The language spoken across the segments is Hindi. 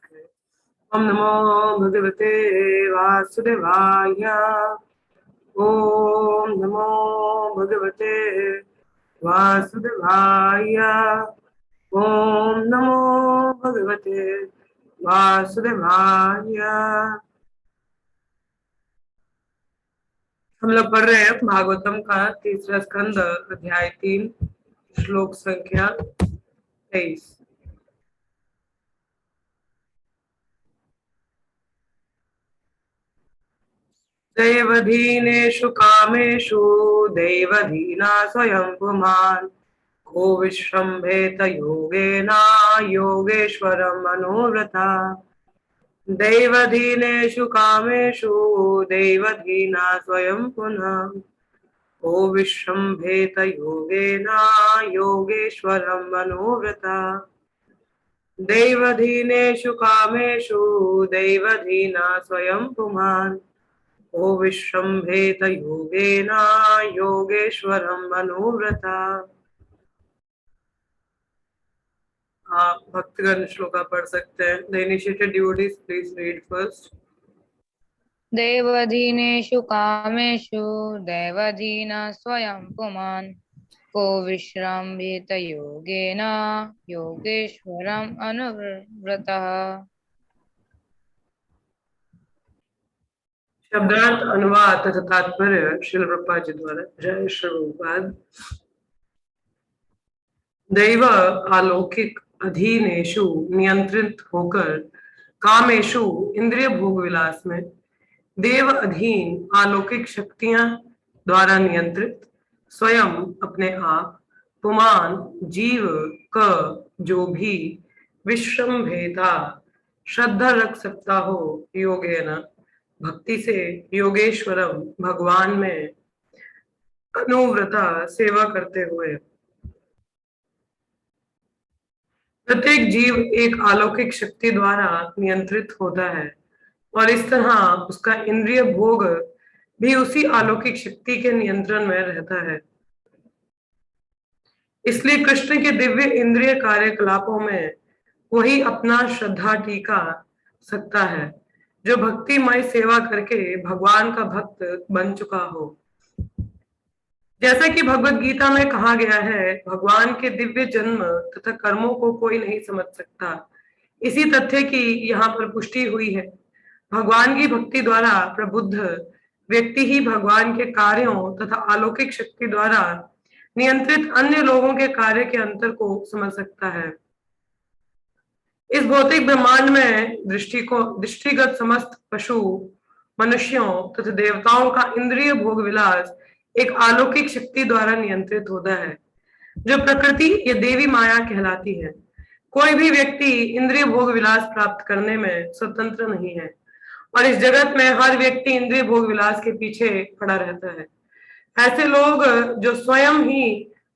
ओम नमो भगवते वासुदेवाय। ओम नमो भगवते वासुदेवाय। ओम नमो भगवते वासुदेवाय। हम लोग पढ़ रहे हैं भागवतम का तीसरा स्कंद अध्याय 3 श्लोक संख्या 23। दैवधीनेषु कामेषु दैवधीना स्वयं पुमान् को विश्रम्भेत योगेन योगेश्वरं मनोव्रता। दैवधीनेषु कामेषु दैवधीना स्वयं पुनः को विश्रम्भेत योगेन योगेश्वरं मनोव्रता। दैवधीनेषु कामेषु दैवधीना स्वयं पुमान् ओ विश्रम्भेत योगेन योगेश्वरं मनोव्रता। आप भक्तगण श्लोका पढ़ सकते हैं। The initiated devotees please read first. देवधीनेषु कामेषु दैवधीना स्वयं पुमान् को विश्राम्येत योगेन योगेश्वरम् अनुव्रतः। शब्दार्थ अनुवाद तथा तात्पर्य श्रील प्रभुपाद जी द्वारा। जय श्री प्रभुपाद। दैव अलौकिक अधीनेषु नियंत्रित होकर कामेषु इंद्रिय भोग विलास में, देव अधीन अलौकिक शक्तियां द्वारा नियंत्रित, स्वयं अपने आप, पुमान जीव क जो भी विश्रम्भेता श्रद्धा रख सकता हो, योगेन भक्ति से, योगेश्वरम भगवान में, अनुव्रता सेवा करते हुए। प्रत्येक जीव एक अलौकिक शक्ति द्वारा नियंत्रित होता है और इस तरह उसका इंद्रिय भोग भी उसी अलौकिक शक्ति के नियंत्रण में रहता है। इसलिए कृष्ण के दिव्य इंद्रिय कार्यकलापों में वही अपना श्रद्धा टीका सकता है जो भक्तिमय सेवा करके भगवान का भक्त बन चुका हो। जैसा कि भगवत गीता में कहा गया है, भगवान के दिव्य जन्म तथा कर्मों को कोई नहीं समझ सकता। इसी तथ्य की यहाँ पर पुष्टि हुई है। भगवान की भक्ति द्वारा प्रबुद्ध व्यक्ति ही भगवान के कार्यों तथा अलौकिक शक्ति द्वारा नियंत्रित अन्य लोगों के कार्य के अंतर को समझ सकता है। इस भौतिक ब्रह्मांड में दृष्टिगत समस्त पशु, मनुष्यों तथा देवताओं का इंद्रिय भोग विलास एक अलौकिक शक्ति द्वारा नियंत्रित होता है जो प्रकृति या देवी माया कहलाती है। कोई भी व्यक्ति इंद्रिय भोग विलास प्राप्त करने में स्वतंत्र नहीं है और इस जगत में हर व्यक्ति इंद्रिय भोग विलास के पीछे पड़ा रहता है। ऐसे लोग जो स्वयं ही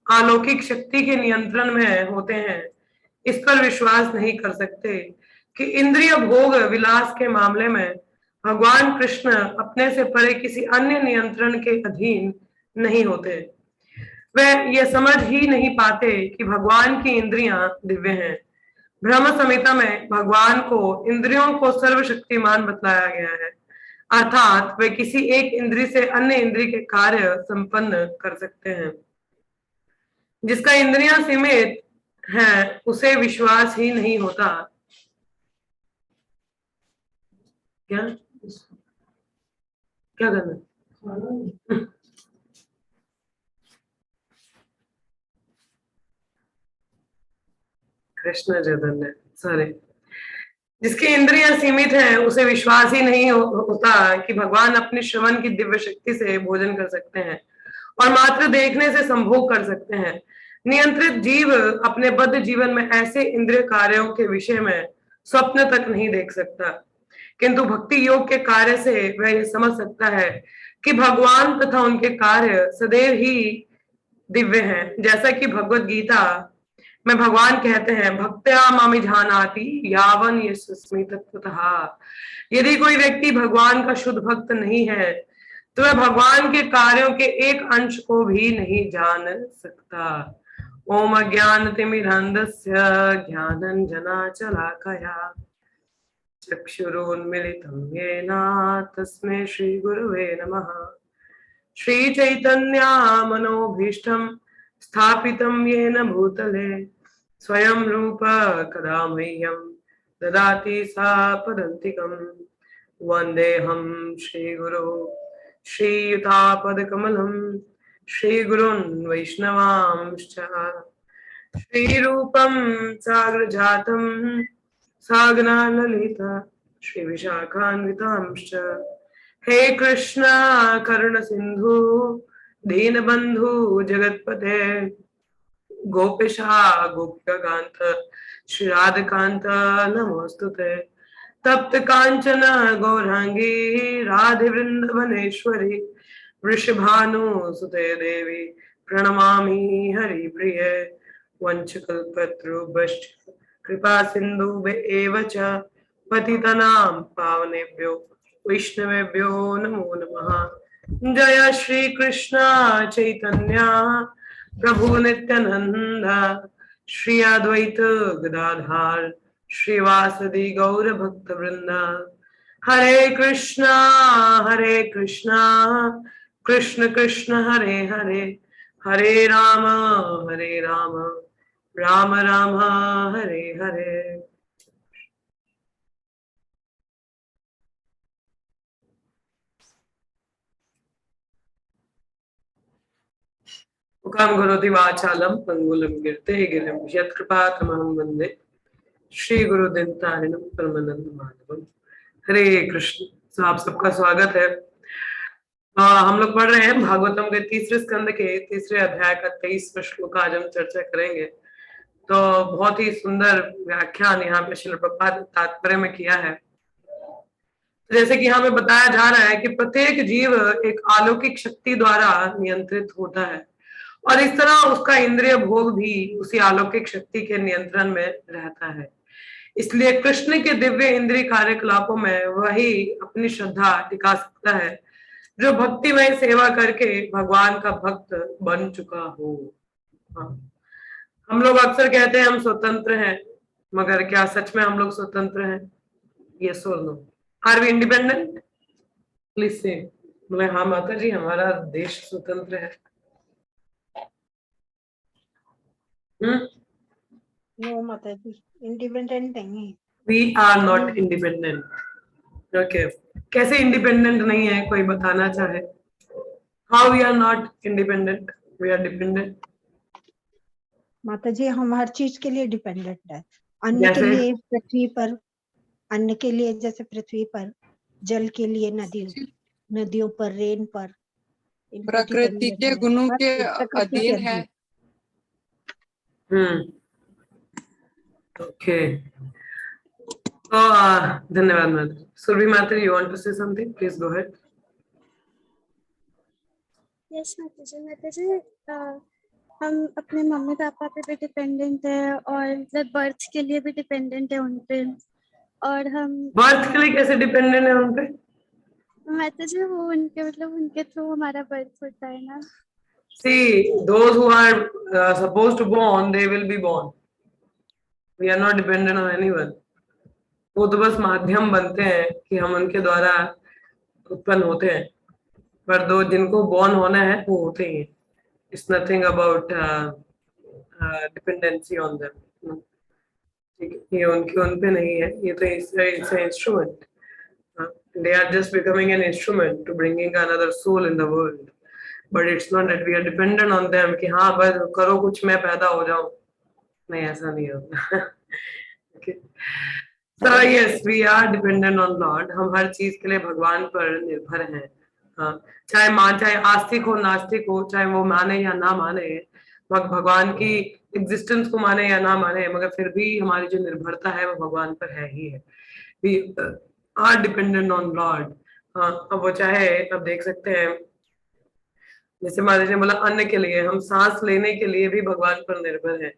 अलौकिक शक्ति के नियंत्रण में होते हैं, इस पर विश्वास नहीं कर सकते कि इंद्रिय भोग विलास के मामले में भगवान कृष्ण अपने से परे किसी अन्य नियंत्रण के अधीन नहीं होते। वह यह समझ ही नहीं पाते कि भगवान की इंद्रियां दिव्य हैं। ब्रह्म संहिता में भगवान को इंद्रियों को सर्वशक्तिमान बतलाया गया है, अर्थात वे किसी एक इंद्री से अन्य इंद्री के कार्य संपन्न कर सकते हैं। जिसका इंद्रियां सीमित हैं उसे विश्वास ही नहीं होता। क्या क्या करना? कृष्ण चैतन्य, सॉरी। जिसकी इंद्रियां सीमित हैं उसे विश्वास ही नहीं होता कि भगवान अपने श्रवण की दिव्य शक्ति से भोजन कर सकते हैं और मात्र देखने से संभोग कर सकते हैं। नियंत्रित जीव अपने बद्ध जीवन में ऐसे इंद्रिय कार्यों के विषय में स्वप्न तक नहीं देख सकता, किंतु भक्ति योग के कार्य से वह यह समझ सकता है कि भगवान तथा उनके कार्य सदैव ही दिव्य हैं। जैसा कि भगवत गीता में भगवान कहते हैं, भक्त्या मामि जानाति यावन यस्मि तत्त्वतः। यदि कोई व्यक्ति भगवान का शुद्ध भक्त नहीं है तो वह भगवान के कार्यों के एक अंश को भी नहीं जान सकता। ओम ज्ञानतिमिरन्धस्य ज्ञानञ्जनाशलाकया चक्षुरुन्मिलितं येन तस्मै श्रीगुरवे नमः। श्रीचैतन्यमनोभीष्टं स्थापितं येन भूतले स्वयं रूप कदा मह्यं ददाति सापदन्तिकं। वन्देऽहं श्रीगुरो श्रीयुतापदकमलं श्रीगुरुन् वैष्णवांश्च श्रीरूपं साग्रजातं सागना ललिता श्रीविशाखान्वितांश्च। हे कृष्ण करुण सिंधु दीनबंधु जगतपते गोपेशा गोपिकांत श्री राधिकांत नमोस्तुते। तप्त कांचन गौरांगी राधे वृंदावनेश्वरी वृषभानुसुते देवी प्रणमामि हरिप्रिये। वंशकल्पतरुभ्यश्च कृपा सिन्धुभ्येव च पतितानां पावनेभ्यो वैष्णवेभ्यो नमो नमः। जय श्री कृष्ण चैतन्य प्रभु नित्यानंद श्री अद्वैत गदाधर श्रीवासदि गौर भक्त वृंद। हरे कृष्णा कृष्ण कृष्ण हरे हरे हरे राम राम राम हरे हरे। मुखं करोति वाचालं पंगुलं गिरते गिरिं यत्कृपातमहं वन्दे श्रीगुरुदत्तारिणं परमानन्दमाधवम्। हरे कृष्ण। तो आप सबका स्वागत है। हम लोग पढ़ रहे हैं भागवतम के तीसरे स्कंद के तीसरे अध्याय का 23वां श्लोक आज हम चर्चा करेंगे। तो बहुत ही सुंदर व्याख्यान यहाँ पे श्रील प्रभुपाद ने तात्पर्य में किया है। जैसे कि यहाँ पे बताया जा रहा है कि प्रत्येक जीव एक अलौकिक शक्ति द्वारा नियंत्रित होता है और इस तरह उसका इंद्रिय भोग भी उसी अलौकिक शक्ति के नियंत्रण में रहता है। इसलिए कृष्ण के दिव्य इंद्रिय कार्यकलापों में वही अपनी श्रद्धा टिका सकता है जो भक्तिमय सेवा करके भगवान का भक्त बन चुका हो। हम लोग अक्सर कहते हैं हम स्वतंत्र हैं, मगर क्या सच में हम लोग स्वतंत्र हैं? यस और no? Are we independent? Please से बोले हाँ माता जी, हमारा देश स्वतंत्र है। नो माता जी, इंडिपेंडेंट नहीं है। We are not independent. Okay, कैसे इंडिपेंडेंट नहीं है? कोई बताना चाहे? How we are not independent, we are dependent? माता जी, हम हर चीज के लिए डिपेंडेंट है। अन्न के जैसे? लिए पृथ्वी पर, अन्न के लिए जैसे पृथ्वी पर, जल के लिए नदियों पर, रेन पर, प्रकृति के गुणों के अधीन है। ओके, तो धन्यवाद माता। सुरभि माता, you want to say something? Please go ahead. Yes माता जी, हम अपने मम्मी पापा पे भी डिपेंडेंट है और मतलब बर्थ के लिए भी डिपेंडेंट है उन पे। और हम बर्थ के लिए कैसे डिपेंडेंट है उन पे? माता जी, वो उनके मतलब उनके थ्रू हमारा बर्थ होता है ना। See, those who are supposed to born, they will be born. We are not dependent on anyone. वो तो बस माध्यम बनते हैं कि हम उनके द्वारा उत्पन्न होते हैं, पर दो जिनको बॉर्न होना है वो होते ही हैं। It's nothing about dependency on them. ठीक है, ये उनके उन पे नहीं है, ये तो it's an instrument. They are just becoming an instrument to bringing another soul in the world. But it's not that we are dependent on them कि हाँ बस करो कुछ मैं पैदा हो जाऊं। नहीं, ऐसा नहीं होता। Okay. So yes, we are dependent on Lord. हम हर चीज के लिए भगवान पर निर्भर हैं। हाँ, चाहे आस्तिक हो नास्तिक हो, चाहे वो माने या ना माने, भगवान की एग्जिस्टेंस को माने या ना माने, मगर फिर भी हमारी जो निर्भरता है वो भगवान पर है ही है। We are dependent on Lord. हाँ, अब वो चाहे, अब देख सकते हैं जैसे महाराज ने बोला अन्न के लिए, हम सांस लेने के लिए भी भगवान पर निर्भर हैं।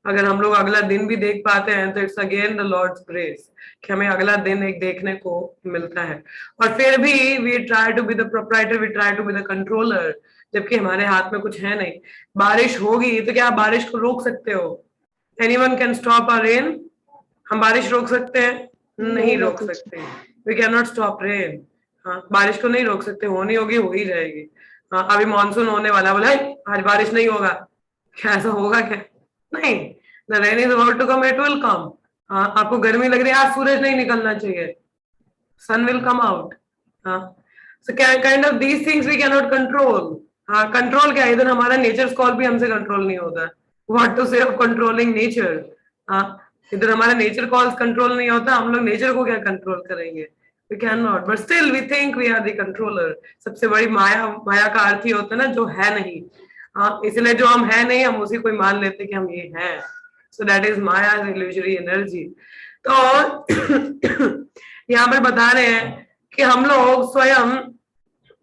अगर हम लोग अगला दिन भी देख पाते हैं तो it's again the lord's grace कि हमें अगला दिन एक देखने को मिलता है। और फिर भी we try to be the proprietor, we try to be the controller, जबकि हमारे हाथ में कुछ है नहीं। बारिश होगी तो क्या आप बारिश को रोक सकते हो? Anyone can stop a rain? हम बारिश रोक सकते हैं? नहीं रोक सकते, we can not stop rain. हाँ, बारिश को नहीं रोक सकते, होनी होगी हो ही जाएगी। हाँ, अभी मानसून होने वाला, बोला आज बारिश नहीं होगा, क्या ऐसा होगा क्या? नहीं, the rain is about to come, it will come. हाँ, आपको गर्मी लग रही है, आज सूरज नहीं निकलना चाहिए, सन विल कम आउट। हाँ, so kind of these things we can not control. हाँ, कंट्रोल क्या है, इधर हमारा नेचर कॉल भी हमसे कंट्रोल नहीं होता। व्हाट टू से ऑफ कंट्रोलिंग नेचर। हाँ, इधर हमारा नेचर कॉल्स कंट्रोल नहीं होता, हम लोग नेचर को क्या कंट्रोल करेंगे? We can not, but still we think we are the controller. सबसे बड़ी माया, माया का अर्थ ही होता है ना जो है नहीं। हाँ, इसलिए जो हम है नहीं, हम उसी को मान लेते कि हम ये हैं। So that is Maya illusory energy. तो यहाँ पर बता रहे हैं कि हम लोग स्वयं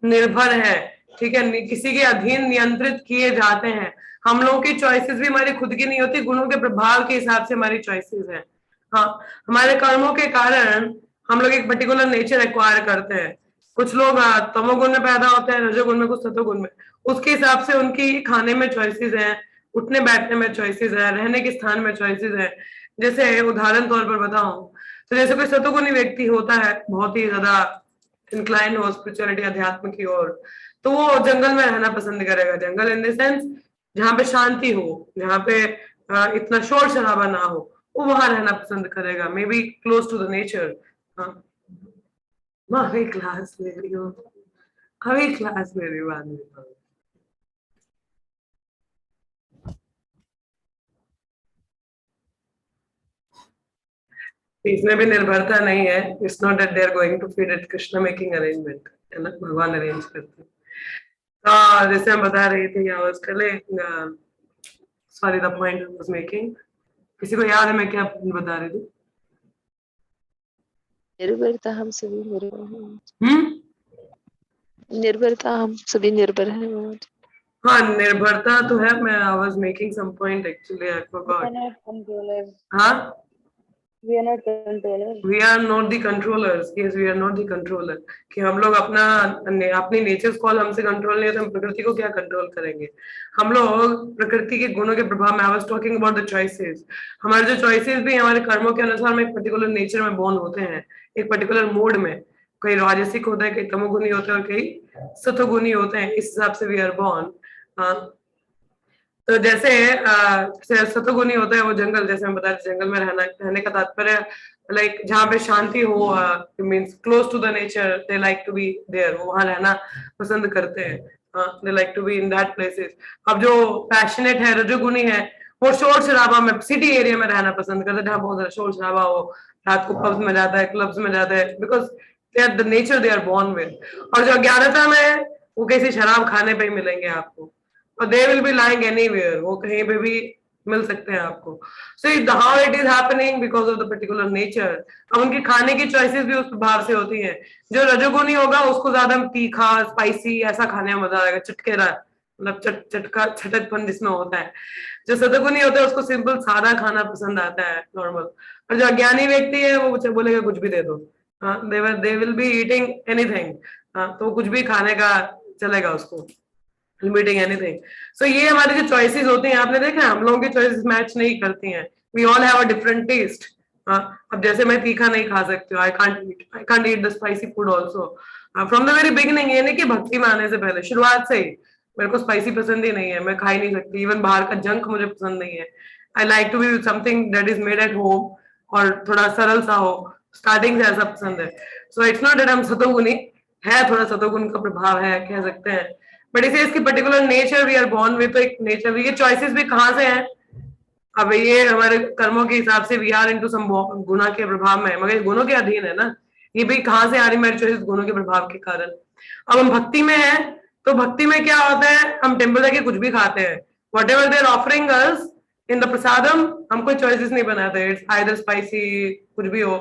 निर्भर है, ठीक है, किसी के अधीन नियंत्रित किए जाते हैं। हम लोगों की चॉइसेस भी हमारी खुद की नहीं होती, गुणों के प्रभाव के हिसाब से हमारी चॉइसेस हैं। हाँ, हमारे कर्मों के कारण हम लोग एक पर्टिकुलर नेचर एक्वायर करते हैं। कुछ लोग तमोगुण में पैदा होते हैं, रजोगुण में, कुछ सतोगुण में। उसके हिसाब से उनकी खाने में चॉइसेस हैं, उठने बैठने में चॉइसेस है, रहने के स्थान में चॉइसेस है। जैसे उदाहरण तौर पर बताऊं तो जैसे कोई सतोगुणी व्यक्ति होता है, बहुत ही ज्यादा इंक्लाइन हो स्पिरिचुअलिटी, अध्यात्म की ओर, तो वो जंगल में रहना पसंद करेगा। जंगल इन द सेंस जहाँ पे शांति हो, जहाँ पे इतना शोर शराबा ना हो, वो वहां रहना पसंद करेगा, maybe close to the nature. अभी क्लास ले रही हो, अभी क्लास ले रही हूँ, बाद में। इसमें भी निर्भरता नहीं है। It's not that they are going to feed it, Krishna making arrangement है ना, भगवान अरेंज करते हैं। तो जैसे हम बता रही थी, I was sorry, the point I was making, किसी को याद है मैं क्या बता रही थी? निर्भरता हम सभी निर्भर हैं। निर्भरता हम सभी निर्भर हैं। हाँ, निर्भरता तो है। मैं I was making some point, actually I forgot. हाँ, We are not controllers. we are not the controllers. Yes, we are not the controller. कि हम लोग अपनी नेचर कॉल हमसे कंट्रोल नहीं होता, हम प्रकृति को क्या कंट्रोल करेंगे? हम लोग प्रकृति के गुणों के प्रभाव में, I was talking about the choices. हमारे जो चॉइसेस भी हमारे कर्मों के अनुसार में एक पर्टिकुलर नेचर में बॉर्न होते हैं, एक पर्टिकुलर मोड में। कई राजसिक होता है, कई तमोगुणी होते हैं और कई सतोगुणी होते हैं। इस हिसाब से वी आर बॉर्न। तो जैसे सतोगुणी होता है वो जंगल, जैसे हम बता रहे, जंगल में रहने का तात्पर्य लाइक जहाँ पे शांति हो, means close to the nature, they like to be there, वो वहां रहना पसंद करते हैं, they like to be in that places. अब जो पैशनेट है, रजोगुणी है, वो शोर शराबा में, सिटी एरिया में रहना पसंद करते हैं, जहाँ बहुत ज्यादा शोर शराबा हो, रात को पब्स में जाता है, क्लब्स में जाता है, because they are the nature they are born with. और जो अज्ञानता में, वो किसी शराब खाने पे ही मिलेंगे आपको, और they will be lying anywhere, वो कहीं पे भी मिल सकते हैं आपको। So how it is happening because of the particular nature। अब उनकी खाने की चॉइसेस भी उस प्रभाव से होती हैं। जो रजोगुणी होगा उसको ज्यादा तीखा, स्पाइसी ऐसा खाने में मजा आएगा, चटकेरा, मतलब चटका, छटकपन जिसमें होता है। जो सतोगुणी होता है उसको सिंपल सादा खाना पसंद आता है, नॉर्मल। और जो अज्ञानी व्यक्ति है वो बोलेगा कुछ भी दे दो, they will be eating anything, तो कुछ भी खाने का चलेगा उसको, मीटिंग एनीथिंग। सो ये हमारी जो चॉइसेस होती हैं, आपने देखा है हम लोगों की चॉइसेस मैच नहीं करती हैं। We all have a different taste. अब जैसे मैं तीखा नहीं खा सकती हूँ, I can't eat the spicy food also from the very beginning. ये नहीं कि भक्ति में आने से पहले, शुरुआत से ही मेरे को स्पाइसी पसंद ही नहीं है, मैं खा ही नहीं सकती। इवन बाहर का जंक मुझे पसंद नहीं है। I like to be something that is made at home, और थोड़ा सरल सा हो, स्टार्टिंग से ऐसा पसंद है। So it's not that I am सतोगुणी, है थोड़ा सतोगुण का प्रभाव है, कह सकते हैं, बट इसे इसकी particular nature we are born with, एक नेचर। ये चॉइसेस भी कहाँ से हैं? अब ये हमारे कर्मों के हिसाब से वी आर इनटू सम गुना के प्रभाव में, मगर गुणों के अधीन है ना। ये भी कहाँ से आ रही मेरी चॉइसेस? गुणों के प्रभाव के कारण। अब हम भक्ति में हैं, तो भक्ति में क्या होता है, हम टेम्पल जाके कुछ भी खाते हैं, whatever they're offering us in the prasadam, हम कोई चॉइसेस नहीं बनाते, इट्स आइदर स्पाइसी, कुछ भी हो,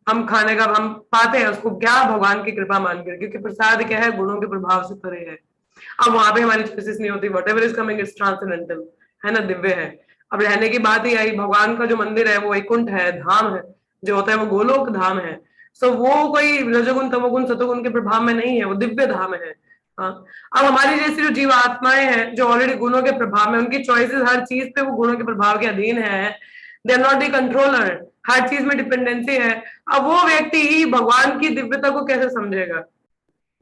हम खाने का हम पाते हैं उसको, क्या भगवान की कृपा मानकर, क्योंकि प्रसाद क्या है, गुणों के प्रभाव से परे है। अब वहां पे हमारी चॉइसेस नहीं होती, what ever is coming it's transcendental, है ना, दिव्य है। अब रहने की बात ही आई, भगवान का जो मंदिर है वो वैकुंठ है, धाम है, जो होता है वो गोलोक धाम है। सो वो कोई रजोगुण तमोगुण सतोगुण के प्रभाव में नहीं है, वो दिव्य धाम है। अब हमारी जैसी जो जीव आत्माएं हैं जो ऑलरेडी गुणों के प्रभाव में, उनकी चॉइसेस हर चीज पे वो गुणों के प्रभाव के अधीन है, they are not the controller, हर चीज में डिपेंडेंसी है। अब वो व्यक्ति भगवान की दिव्यता को कैसे समझेगा?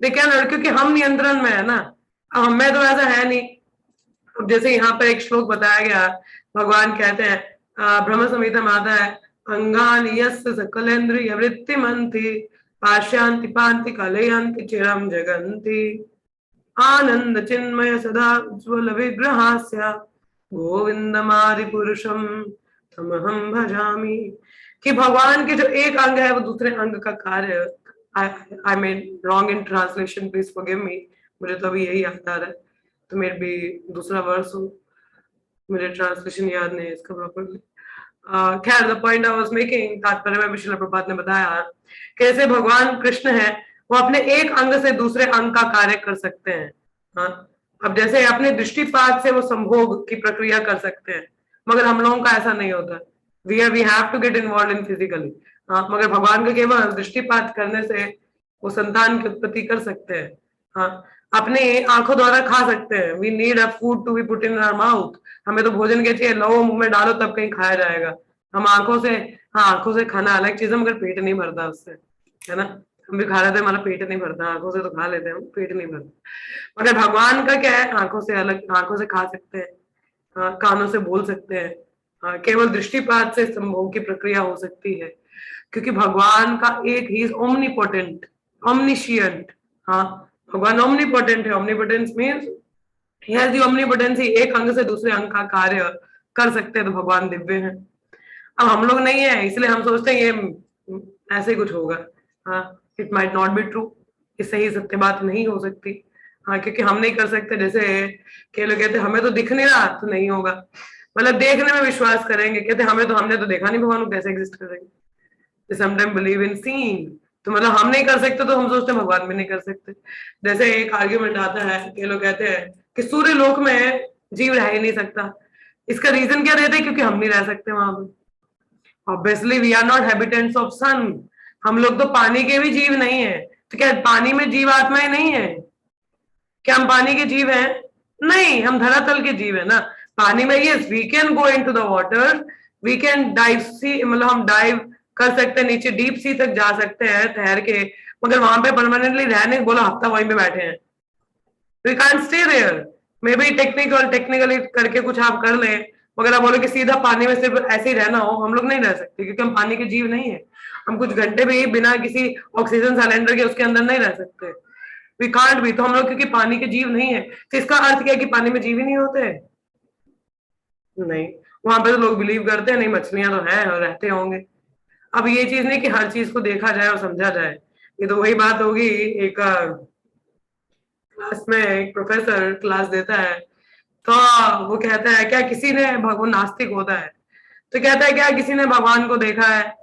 देखिए, क्योंकि हम नियंत्रण में है ना, अब हमें तो ऐसा है नहीं। अब जैसे यहाँ पर एक श्लोक बताया गया, भगवान कहते हैं, ब्रह्म संहिता में आता है, अंगानि यस्य सकलेन्द्रिय वृत्तिमन्ति पाश्यांति पान्ति कलयन्ति चिरं जगन्ति आनंद चिन्मय सदा उज्ज्वल विग्रहास्य गोविंदमादि पुरुषम तमहं भजामि। कि भगवान के जो एक अंग है वो दूसरे अंग का कार्य, I mean wrong in translation, please forgive me, मुझे तो अभी यही याद आ रहा है, तो मेरे भी दूसरा वर्स हो, मुझे ट्रांसलेशन याद नहीं है इसका प्रॉपरली। खैर, the point I was making, तात्पर्य में श्रील प्रभुपाद ने बताया कैसे भगवान कृष्ण है वो अपने एक अंग से दूसरे अंग का कार्य कर सकते हैं। हाँ, अब जैसे अपने दृष्टिपात से वो संभोग की प्रक्रिया कर सकते हैं, मगर हम लोगों का ऐसा नहीं होता। We have to get involve in physically. हाँ, मगर भगवान को केवल दृष्टिपात करने से वो संतान की उत्पत्ति कर सकते हैं। हाँ, अपने आंखों द्वारा खा सकते हैं। We need a food to be put in our mouth. हमें तो भोजन के चाहिए, लो मुंह में डालो तब कहीं खाया जाएगा। हम आंखों से, हाँ आंखों से खाना अलग चीज है, मगर पेट नहीं भरता उससे, है ना। हम भी खा लेते हैं, हमारा पेट नहीं भरता, आंखों से तो खा लेते हैं, पेट नहीं भरता। मगर भगवान का क्या है, आंखों से अलग, आंखों से खा सकते हैं, हाँ, कानों से बोल सकते हैं, हाँ, केवल दृष्टिपात से संभोग की प्रक्रिया हो सकती है, क्योंकि भगवान का एक ही ओमनीपोटेंट, ओमनिशियंट। हाँ, भगवान ओमनीपोटेंट है। Omnipotence means he has the omnipotency, एक अंग से दूसरे अंग का कार्य कर सकते हैं, तो भगवान दिव्य हैं। अब हम लोग नहीं है, इसलिए हम सोचते हैं ये ऐसे कुछ होगा। हाँ, it might not be true, इससे ही सत्य बात नहीं हो सकती। हाँ, क्योंकि हम नहीं कर सकते। जैसे के लोग कहते हमें तो दिख नहीं रहा, तो नहीं होगा, मतलब देखने में विश्वास करेंगे। कहते हमने तो देखा नहीं, भगवान को कैसे एग्जिस्ट करेंगे। समटाइम बिलीव इन सीइंग, तो मतलब हम नहीं कर सकते तो हम सोचते हैं भगवान भी नहीं कर सकते। जैसे एक आर्ग्यूमेंट आता है, के लोग कहते हैं कि सूर्य लोक में जीव रह ही नहीं सकता। इसका रीजन क्या देते हैं? क्योंकि हम नहीं रह सकते वहां पर। Obviously we are not habitants of sun. हम लोग तो पानी के भी जीव नहीं है, तो क्या पानी में जीव आत्माएं नहीं है? क्या हम पानी के जीव हैं? नहीं, हम धरातल के जीव है ना। पानी में yes, we can go into the water, we can dive see, मतलब हम डाइव कर सकते हैं, नीचे डीप सी तक जा सकते हैं तैर के, मगर वहां पे परमानेंटली रहने बोला हफ्ता वहीं पे बैठे हैं, we can't stay there. Maybe technically करके कुछ आप कर लें, मगर आप बोलो कि सीधा पानी में सिर्फ ऐसे ही रहना हो, हम लोग नहीं रह सकते, क्योंकि हम पानी के जीव नहीं है। हम कुछ घंटे भी बिना किसी ऑक्सीजन सिलेंडर के उसके अंदर नहीं रह सकते, वी कांट भी। तो हम लोग क्योंकि पानी के जीव नहीं है, तो इसका अर्थ क्या है कि पानी में जीव ही नहीं होते? नहीं, वहां पे तो लोग बिलीव करते हैं नहीं मछलियां तो हैं और रहते होंगे। अब ये चीज नहीं कि हर चीज को देखा जाए और समझा जाए, ये तो वही बात होगी। एक क्लास में एक प्रोफेसर क्लास देता है, तो वो कहता है क्या किसी ने, भगवान नास्तिक होता है, तो कहता है क्या किसी ने भगवान को देखा है?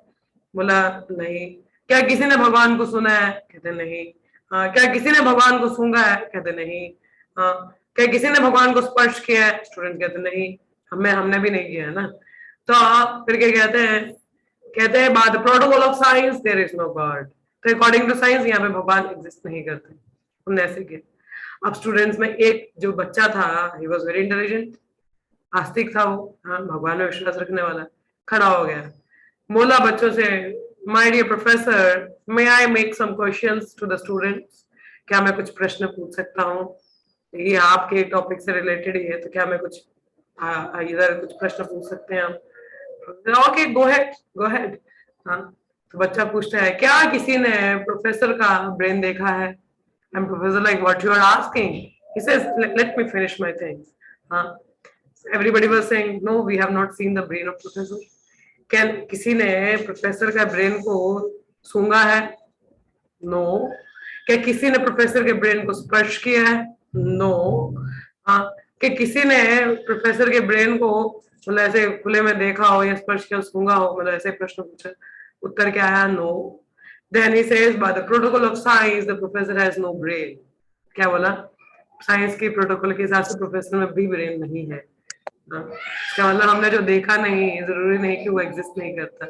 बोला नहीं। क्या किसी ने भगवान को सुना है? कहते नहीं। हाँ, क्या किसी ने भगवान को सूंघा है? कहते नहीं। हाँ, क्या किसी ने भगवान को स्पर्श किया है? स्टूडेंट कहते नहीं, हमने भी नहीं किया है ना। तो फिर क्या कहते हैं by the protocol of science there is no god. तो अकॉर्डिंग टू साइंस यहाँ पे भगवान एग्जिस्ट नहीं करते। हमने ऐसे किया। अब स्टूडेंट्स में एक जो बच्चा था, ही वाज वेरी इंटेलिजेंट, आस्तिक था वो, हाँ, भगवान में विश्वास रखने वाला, खड़ा हो गया, बोला बच्चों से, my dear professor, may I make some questions to the students? क्या मैं कुछ प्रश्न पूछ सकता हूँ? ये आपके टॉपिक से रिलेटेड ही है, तो क्या मैं कुछ इधर कुछ प्रश्न पूछ सकते हैं आप? Okay, go ahead. हाँ, तो बच्चा पूछता है क्या किसी ने प्रोफेसर का ब्रेन देखा है? And professor like, what you are asking? He says, let me finish my things. Everybody was saying, no, we have not seen the brain of professor. क्या किसी ने प्रोफेसर का ब्रेन को सूंघा है? नो। क्या किसी ने प्रोफेसर के ब्रेन को स्पर्श किया है? नो। हाँ, क्या किसी ने प्रोफेसर के ब्रेन को मतलब ऐसे खुले में देखा हो या स्पर्श किया, सूंघा हो, मतलब ऐसे प्रश्न पूछा, उत्तर क्या आया? No. Then he says, by the protocol of science, the professor has no brain. क्या बोला? साइंस के प्रोटोकॉल के हिसाब से प्रोफेसर में भी ब्रेन नहीं है। क्या मतलब हमने जो देखा नहीं, जरूरी नहीं कि वो एग्जिस्ट नहीं करता।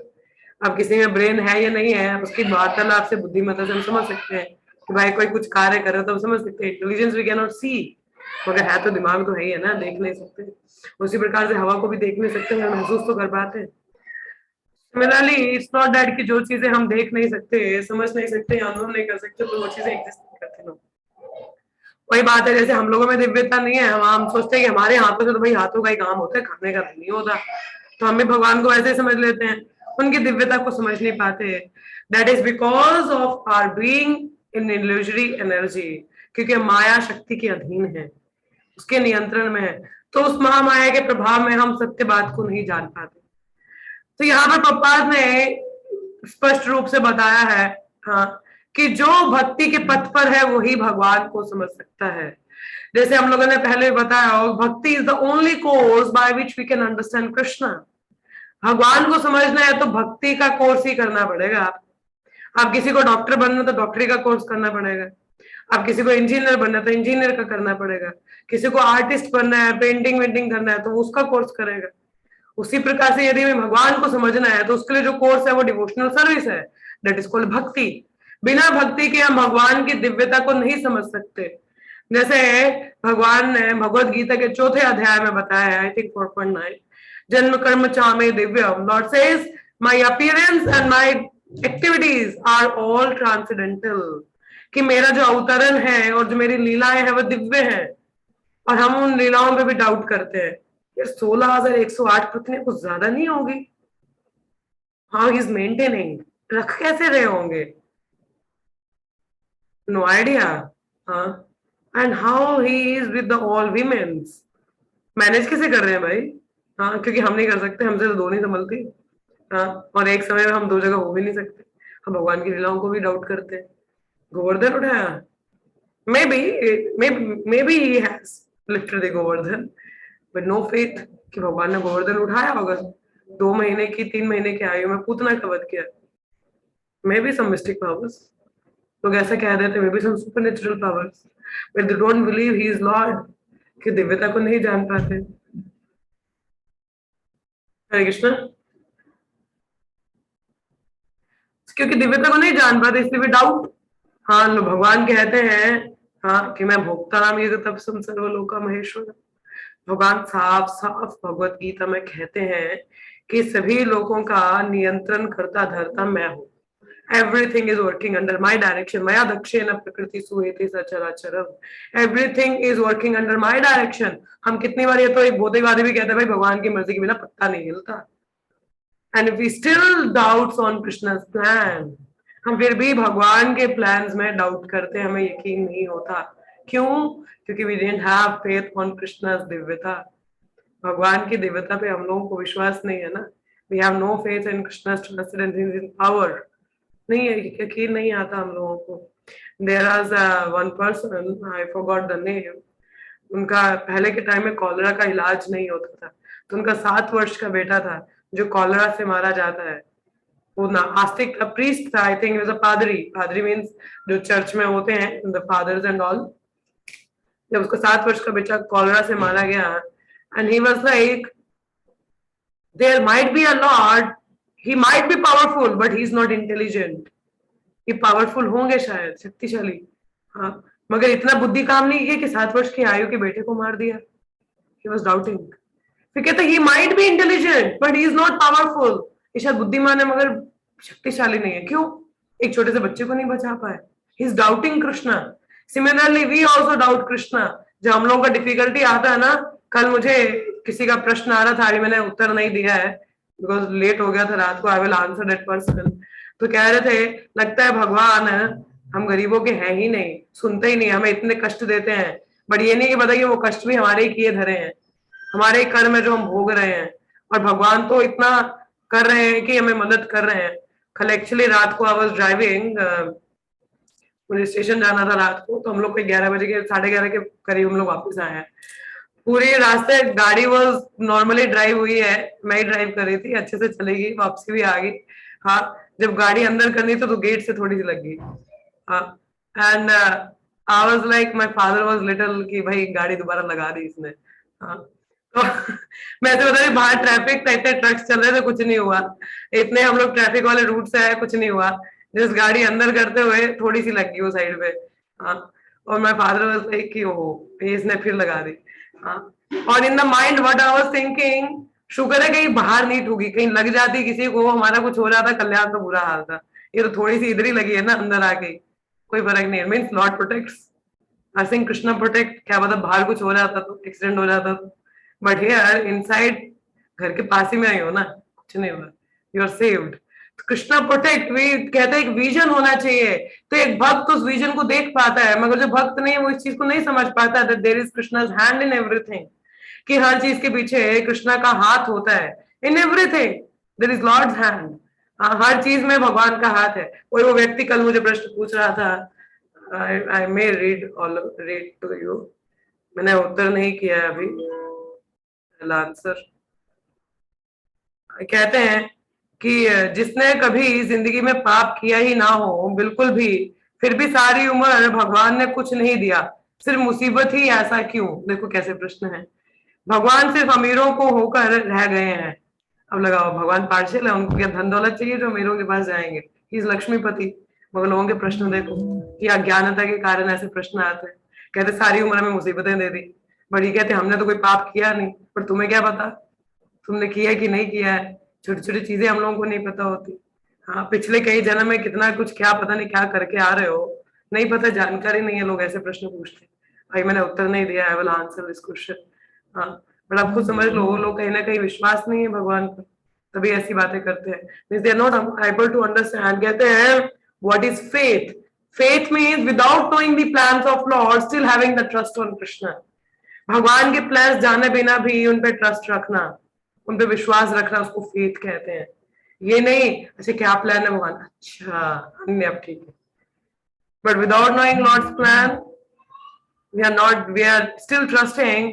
अब किसी में ब्रेन है या नहीं है, उसकी वार्तालाप से, बुद्धिमत्ता से हम समझ सकते हैं कि भाई कोई कुछ कार्य कर रहा है, तो हम समझ सकते हैं। इंटेलिजेंस वी कैन नॉट सी, मगर है तो दिमाग तो है ही है ना, देख नहीं सकते। उसी प्रकार से हवा को भी देख नहीं सकते, मगर महसूस तो कर पाते हैं। सिमिलरली इट्स नॉट दैट कि जो चीजें हम देख नहीं सकते, समझ नहीं सकते, अनुभव नहीं कर सकते, तो वो चीजें एग्जिस्ट नहीं करती। नो, वही बात है, जैसे हम लोगों में दिव्यता नहीं है, हम सोचते हैं कि हमारे हाथों से तो भाई हाथों का ही काम होता है, खाने का नहीं होता, तो हम भी भगवान को ऐसे ही समझ लेते हैं, उनकी दिव्यता को समझ नहीं पाते। That is because of our being in illusory energy, क्योंकि माया शक्ति के अधीन है, उसके नियंत्रण में है, तो उस महामाया के प्रभाव में हम सत्य बात को नहीं जान पाते। तो यहाँ पर प्रभुपाद ने स्पष्ट रूप से बताया है, हाँ, कि जो भक्ति के पथ पर है वही भगवान को समझ सकता है। जैसे हम लोगों ने पहले बताया, bhakti is the only course by which we can understand Krishna. भगवान को समझना है तो भक्ति का कोर्स ही करना पड़ेगा। आप किसी को डॉक्टर बनना तो डॉक्टरी का कोर्स करना पड़ेगा, आप किसी को इंजीनियर बनना है तो इंजीनियर का करना पड़ेगा, किसी को आर्टिस्ट बनना है, पेंटिंग वेंटिंग करना है तो उसका कोर्स करेगा। उसी प्रकार से यदि हमें भगवान को समझना है तो उसके लिए जो कोर्स है वो डिवोशनल सर्विस है, दैट इज कॉल्ड भक्ति। बिना भक्ति के हम भगवान की दिव्यता को नहीं समझ सकते। जैसे भगवान ने भगवत गीता के 4थे अध्याय में बताया है, आई थिंक 4.9, जन्म कर्म चामे दिव्यम, lord says my appearance and my activities are all transcendental, कि मेरा जो अवतरण है और जो मेरी लीलाएं हैं वो दिव्य है, और हम उन लीलाओं पे भी डाउट करते हैं। ये 16,108 पत्नियां कुछ ज्यादा नहीं होगी? हाउ इज मेंटेनिंग, रख कैसे रहे होंगे? No idea. हाँ, and how he is with the all women's, manage कैसे कर रहे हैं भाई? हाँ, क्योंकि हम नहीं कर सकते, हमसे तो 2 नहीं संभलती। हाँ, और एक समय में हम 2 जगह हो भी नहीं सकते, हम भगवान की लीलाओं को भी डाउट करते हैं। गोवर्धन उठाया, maybe he has lifted the Govardhan with no faith, कि भगवान ने गोवर्धन उठाया होगा 2 महीने की 3 महीने की आयु में पूतना का वध किया। Maybe some mystic powers, लोग ऐसा कह देते, maybe some supernatural powers, but they don't believe he is lord, कि दिव्यता को नहीं जान पाते। हरे कृष्ण। क्योंकि दिव्यता को नहीं जान पाते इसलिए भी डाउट। हाँ, भगवान कहते हैं, हाँ, कि मैं भोक्ता नाम ये तब सर्वलोका महेश्वर। भगवान साफ साफ भगवत गीता में कहते हैं कि सभी लोगों का नियंत्रण करता धरता मैं हूँ। Everything is working under my direction, मया दक्षेण प्रकृति सुहेति सचराचरम। Everything is working under my direction. हम कितनी बार, ये तो एक भौतिकवादी भी कहते हैं भाई भगवान की मर्जी के बिना पत्ता नहीं हिलता। And we still doubts on Krishna's plan, हम फिर भी भगवान के प्लान्स में डाउट करते हैं, हमें यकीन नहीं होता। क्यों? क्योंकि we didn't have faith on Krishna's दिव्यता। भगवान की दिव्यता पे हम लोगों को विश्वास नहीं है ना। We have no faith in Krishna's transcendence in power, नहीं है, यकीन नहीं आता हम लोगों को। There was one person, I forgot the name, उनका पहले के टाइम में कॉलरा का इलाज नहीं होता था, तो उनका 7 वर्ष का बेटा था जो कॉलरा से मारा जाता है। वो ना आस्तिक प्रीस्ट था, आई थिंक वाज अ पादरी। पादरी मींस जो चर्च में होते हैं, द फादर्स एंड ऑल। जब उसका 7 वर्ष का बेटा कॉलरा से मारा गया, and he was like, there might be a lord, he might be powerful but he is not intelligent. ये पावरफुल होंगे शायद, शक्तिशाली, हाँ, मगर इतना बुद्धि काम नहीं किया कि 7 वर्ष की आयु के बेटे को मार दिया। He was doubting. फिर कहते he might be intelligent but he is not powerful, ये शायद बुद्धिमान है मगर शक्तिशाली नहीं है। क्यों? एक छोटे से बच्चे को नहीं बचा पाए। He is doubting Krishna. Similarly we also doubt Krishna. जब हम लोगों का डिफिकल्टी आता है ना, कल मुझे किसी का प्रश्न आ रहा था, अभी मैंने उत्तर नहीं दिया है बिकॉज लेट हो गया था रात को, I will answer that person. तो कह रहे थे लगता है भगवान हम गरीबों के हैं ही नहीं, सुनते ही नहीं, हमें इतने कष्ट देते हैं, बट ये नहीं कि बताइए वो कष्ट भी हमारे ही किए धरे हैं, हमारे ही कर्म है जो हम भोग रहे हैं, और भगवान तो इतना कर रहे हैं कि हमें मदद कर रहे हैं। कल एक्चुअली रात को आई वाज ड्राइविंग, मुझे स्टेशन जाना था रात को, तो हम लोग को 11 बजे के 11:30 के करीब हम लोग वापस आए हैं। पूरे रास्ते गाड़ी वाज नॉर्मली ड्राइव हुई है, मैं ही ड्राइव कर रही थी, अच्छे से चलेगी, वापसी भी आ गई। हाँ, जब गाड़ी अंदर करनी तो गेट से थोड़ी सी लग गई। हाँ, and I was like, my father was little कि भाई गाड़ी दोबारा लगा दी इसने। हाँ, तो मैं तो बता रही, बाहर ट्रैफिक था, इतने ट्रक्स चल रहे थे, कुछ नहीं हुआ, इतने हम लोग ट्रैफिक वाले रूट से आए, कुछ नहीं हुआ, जिस गाड़ी अंदर करते हुए थोड़ी सी लग गई वो साइड पे। हाँ, और माय फादर वाज लाइक कि ओहो इसने फिर लगा दी। हाँ, और in the mind what I was thinking, शुक्र है कहीं बाहर नहीं ठुकी, कहीं लग जाती किसी को, हमारा कुछ हो जाता, कल्याण तो बुरा हाल था। ये तो थोड़ी सी इधर ही लगी है ना, अंदर आके कोई फर्क नहीं है। Means Lord protects, I think Krishna protect, क्या पता बाहर कुछ हो जाता तो, एक्सीडेंट हो जाता तो, बट हियर इनसाइड घर के पास ही में आई हो ना, कुछ नहीं हुआ, you are saved. Krishna protect, वे कहते हैं एक विजन होना चाहिए, तो एक भक्त उस विजन को देख पाता है, मगर जो भक्त नहीं है वो इस चीज को नहीं समझ पाता that there is Krishna's hand in everything, कि हर चीज के पीछे कृष्णा का हाथ होता है। In everything there is lord's hand, हर चीज में भगवान का हाथ है। कोई वो व्यक्ति कल मुझे प्रश्न पूछ रहा था, आई मे रीड टू यू, मैंने उत्तर नहीं किया है अभी, आंसर। कहते हैं कि जिसने कभी जिंदगी में पाप किया ही ना हो बिल्कुल भी, फिर भी सारी उम्र भगवान ने कुछ नहीं दिया, सिर्फ मुसीबत ही, ऐसा क्यों? देखो कैसे प्रश्न है। भगवान सिर्फ अमीरों को होकर रह गए हैं। अब लगाओ, भगवान पार्शियल है, उनको क्या धन दौलत चाहिए जो अमीरों के पास जाएंगे? He is Lakshmipati. मगर लोगों के प्रश्न देखो कि अज्ञानता के कारण ऐसे प्रश्न आते हैं। कहते सारी उम्र में मुसीबतें दे दी, बड़ी कहते हमने तो कोई पाप किया नहीं, पर तुम्हें क्या पता तुमने किया कि नहीं किया है? छोटी छोटी चीजें हम लोगों को नहीं पता होती। हाँ, पिछले कई जन्म में कितना कुछ, क्या पता नहीं क्या करके आ रहे हो, नहीं पता, जानकारी नहीं है, लोग ऐसे प्रश्न पूछते हैं। भाई मैंने उत्तर नहीं दिया, I will answer this question. हाँ, बट आप खुद समझ लो, लोग कहीं ना कहीं विश्वास नहीं है भगवान पर, तभी ऐसी बातें करते हैं। Means they are not able to understand. कहते हैं what is faith? Faith means without knowing the plans of lord still having the trust on Krishna. भगवान के प्लान्स जाने बिना भी उन पे ट्रस्ट रखना, उन पे विश्वास रखना, उसको फेथ कहते हैं। ये नहीं अच्छा क्या प्लान है भगवान, अच्छा हमने, अब ठीक है, but without knowing lord's plan we are still trusting,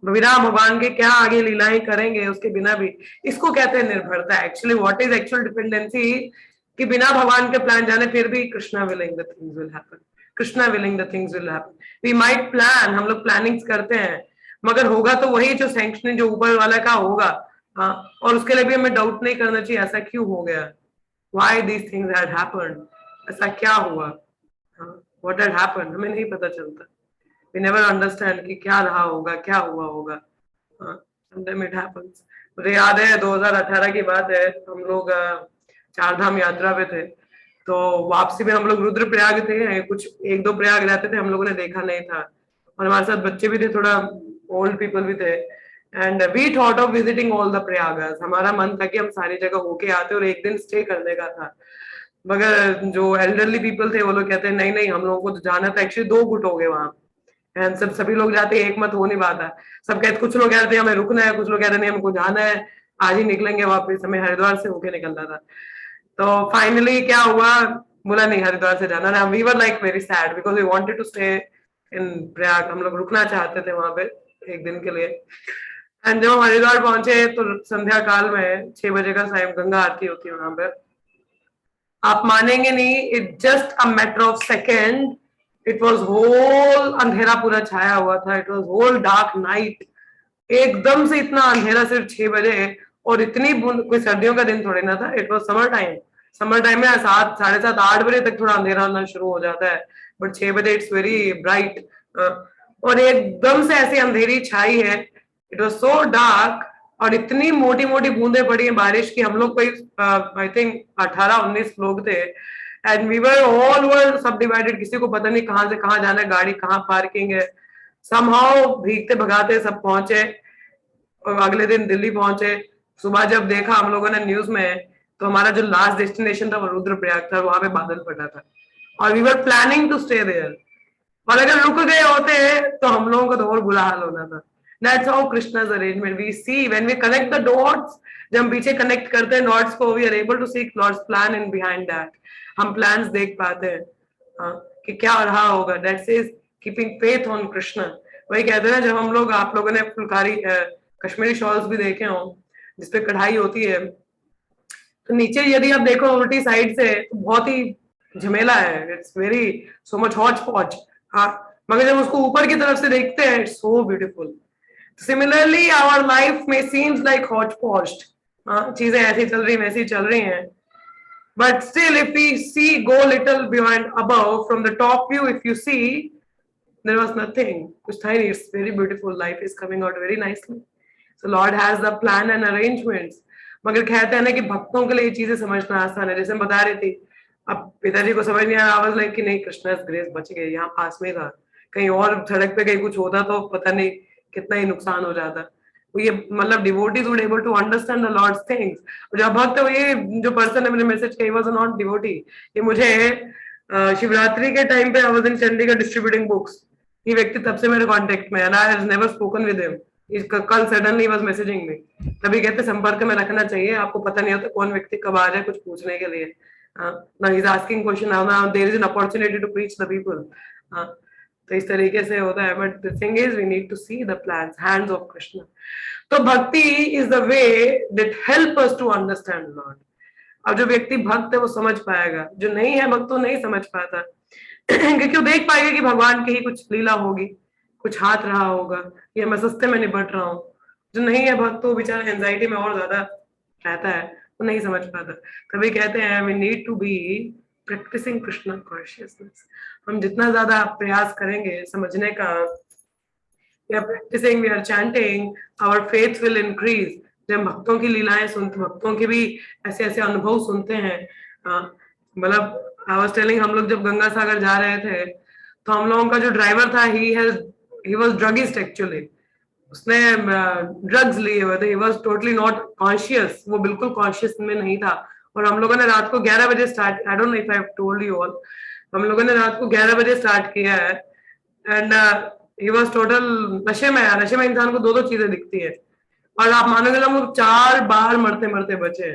बिना भगवान के क्या आगे लीलाएं करेंगे उसके बिना भी। इसको कहते हैं निर्भरता। Actually what is actual dependency, कि बिना भगवान के प्लान जाने फिर भी Krishna willing the things will happen, Krishna willing the things will happen. We might plan, हम लोग प्लानिंग्स करते हैं, मगर होगा तो वही जो सैंक्शनिंग जो ऊपर वाला का होगा। हाँ, और उसके लिए भी हमें डाउट नहीं करना चाहिए ऐसा क्यों हो गया, why these things had happened, ऐसा क्या हुआ, व्हाट हैड हैपेंड, हमें नहीं पता चलता। वी नेवर अंडरस्टैंड कि क्या रहा होगा, क्या हुआ होगा। Sometime it happens. मुझे याद है 2018 की बात है, हम लोग चार धाम यात्रा पे थे, तो वापसी में हम लोग रुद्रप्रयाग थे, कुछ एक दो प्रयाग रहते थे, हम लोगों ने देखा नहीं था, और हमारे साथ बच्चे भी थे, थोड़ा ओल्ड पीपल भी थे, and we thought of visiting all the Prayags. हमारा मन था कि हम सारी जगह होके आते और एक दिन स्टे करने का था, मगर जो एल्डरली पीपल थे वो लोग कहते हैं नहीं नहीं हम लोगों को तो जाना था। एक्चुअली दो गुट हो गए वहां, एंड सभी लोग जाते हैं, एक मत हो नहीं पाता। सब कहते, कुछ लोग कहते हैं हमें रुकना है, कुछ लोग कहते नहीं हमको जाना है, आज ही निकलेंगे वापस। हमें हरिद्वार से होके निकलना था, तो फाइनली क्या हुआ, बोला नहीं हरिद्वार से जाना ना। We were like very sad because we wanted to stay in Prayag, हम लोग रुकना चाहते थे वहां पे एक दिन के लिए। एंड जब हम हरिद्वार पहुंचे तो संध्या काल में 6 बजे का सायं गंगा आरती होती है वहां पे। आप मानेंगे नहीं, it just a matter of second, it was whole अंधेरा पूरा छाया हुआ था, it was whole dark night, एकदम से इतना अंधेरा सिर्फ 6 बजे, और इतनी कोई सर्दियों का दिन थोड़े ना था, it was summer time. Summer time में 7, 7:30, 8 बजे तक थोड़ा अंधेरा होना शुरू हो जाता है, बट 6 बजे इट्स वेरी ब्राइट, और एकदम से ऐसी अंधेरी छाई है, इट वॉज सो डार्क, और इतनी मोटी मोटी बूंदें पड़ी हैं बारिश की। हम लोग कोई आई थिंक 18-19 लोग थे, and we were all were सब डिवाइडेड, किसी को पता नहीं कहाँ से कहाँ जाना है, गाड़ी कहाँ पार्किंग है। समहाउ भीगते भगाते सब पहुंचे, और अगले दिन दिल्ली पहुंचे। सुबह जब देखा हम लोगों ने न्यूज में, तो हमारा जो लास्ट डेस्टिनेशन था वो रुद्रप्रयाग था, वहां पे बादल फटा था, और we were planning to stay there, और अगर रुक गए होते तो हम लोगों को तो और बुरा हाल होना था। That's how Krishna's arrangement. We see when we connect the dots, जब हम पीछे कनेक्ट करते हैं डॉट्स को, we are able to see Lord's plan in behind that. हम प्लान्स देख पाते हैं कि क्या रहा होगा। That says keeping faith on Krishna. वही कहते हैं ना, जब हम लोग, आप लोगों ने फुलकारी कश्मीरी शॉल्स भी देखे हों जिसपे कढ़ाई होती है, तो नीचे यदि आप देखो उल्टी साइड से तो बहुत ही झमेला है, it's very so much Hooch पॉच। हाँ, मगर जब उसको ऊपर की तरफ से देखते हैं, it's so beautiful. Similarly our life में सीम्स लाइक हॉच पॉच्ड, चीजें ऐसी चल रही वैसी चल रही हैं, but still if we see go little beyond above from the top view, if you see there was nothing, कुछ था ही नहीं, it's very beautiful, life is coming out very nicely. So Lord has the plan and arrangements. मगर कहते हैं ना कि भक्तों के लिए ये चीजें समझना आसान है, जैसे मैं बता रही थी, अब पिताजी को समझ नहीं आया, आवाज लाइक कि नहीं कृष्णा ग्रेस बच गए, यहाँ पास में था, कहीं और सड़क पे कहीं कुछ होता तो पता नहीं कितना ही नुकसान हो जाता। ये मतलब devotees would able to understand the lord's things. जो भक्त है, ये जो पर्सन है मैंने मैसेज किया, वाज नॉट डिवोटी, ये मुझे शिवरात्रि के टाइम पे I was in Chandigarh distributing books, ये व्यक्ति तब से मेरे कांटेक्ट में है, I have never spoken with him, कल सडनली वाज मैसेजिंग मी। तभी कहते संपर्क में रखना चाहिए, आपको पता नहीं होता कौन व्यक्ति कब आ जाए कुछ पूछने के लिए। now he's asking question, now there is an opportunity to preach the people. तो इस तरीके से होता है, but the thing is we need to see the plans, hands of Krishna. तो भक्ति is the way that help us to understand Lord. अब जो व्यक्ति भक्त है वो समझ पाएगा, जो नहीं है भक्त वो नहीं समझ पाता क्योंकि वो देख पाएगा कि भगवान की ही कुछ लीला होगी, कुछ हाथ रहा होगा, या मैं सस्ते में निपट रहा हूँ। जो नहीं है भक्त वो बेचारा एंजाइटी में और ज्यादा रहता है, वो नहीं समझ पाता। तभी कहते हैं we need to be practicing Krishna consciousness. हम जितना ज्यादा प्रयास करेंगे समझने का, we are practicing, we are chanting, our faith will increase. जब भक्तों की लीलाएं सुनते, भक्तों के भी ऐसे ऐसे अनुभव सुनते हैं, मतलब I was telling, हम लोग जब गंगा सागर जा रहे थे तो हम लोगों का जो ड्राइवर था he was druggist actually. उसने ड्रग्स लिए हुए थे, he was totally not conscious, वो बिल्कुल कॉन्शियस में नहीं था। और हम लोगों ने रात को 11 बजे start, I don't know if I have told you all, हम लोगों ने रात को 11 बजे स्टार्ट किया है एंड he was total नशे में। नशे में इंसान को दो चीजें दिखती है, और आप मानोगे हम लोग 4 बार मरते मरते बचे।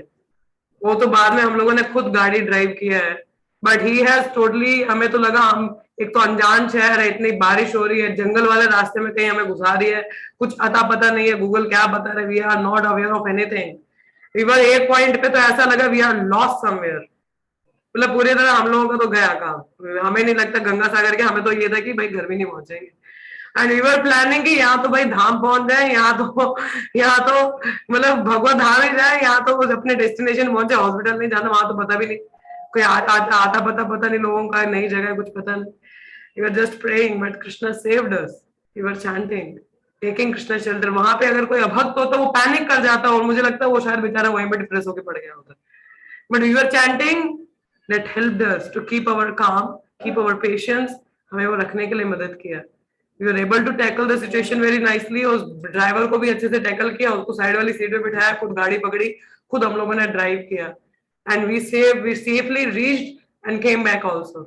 वो तो बाद में हम लोगों ने खुद गाड़ी ड्राइव किया है, बट ही हैज टोटली, हमें तो लगा हम एक तो अनजान शहर है, इतनी बारिश हो रही है, जंगल वाले रास्ते में कहीं हमें घुसा रही है, कुछ अता पता नहीं है, गूगल क्या बता रहे, we are not aware of anything. We were एक पॉइंट पे तो ऐसा लगा वी आर लॉस्ट समवेयर, मतलब पूरी तरह हम लोगों का तो गया काम। हमें नहीं लगता गंगा सागर के, हमें तो ये था कि भाई घर भी नहीं पहुंचेंगे। एंड वी वर प्लानिंग कि यहाँ तो भाई धाम पहुंच जाए, यहाँ तो मतलब भगवत धाम ही जाए, यहाँ तो अपने डेस्टिनेशन पहुंचे, हॉस्पिटल नहीं जाना, वहां तो पता भी नहीं, कोई आता पता नहीं लोगों का, नई जगह कुछ पता नहीं। We were just praying, but Krishna saved us. We were chanting, taking Krishna shelter. वहां पे अगर कोई अभक्त होता वो पैनिक कर जाता, और मुझे लगता है वो शायद बेचारा वहीं पे डिप्रेस होकर पड़ गया होता। But we were chanting, that helped us to keep our calm, keep our patience. हमें वो रखने के लिए मदद किया। We were able to tackle the situation very nicely. उस ड्राइवर को भी अच्छे से टैकल किया, उसको साइड वाली सीट पे बिठाया, खुद गाड़ी पकड़ी, खुद हम लोगों ने ड्राइव किया, and we safely reached and came back also.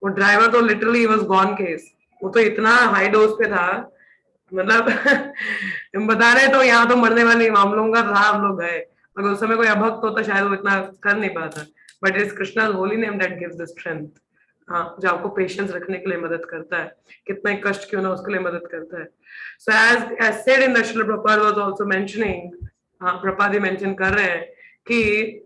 वो ड्राइवर तो लिटरली वाज गॉन केस, वो तो इतना हाई डोज पे था, मतलब हम बता रहे तो यहाँ तो मरने वाले मामलों का था, हम लोग गए। अगर उस समय कोई अभक्त होता शायद वो इतना कर नहीं पाता, but it's Krishna's holy name that gives the strength. हाँ, जो आपको पेशेंस रखने के लिए मदद करता है, कितना ही कष्ट क्यों ना उसके लिए मदद करता है। So as said in the Srila Prabhupada was also mentioning, हाँ प्रभुपाद जी मेंशन कर रहे हैं कि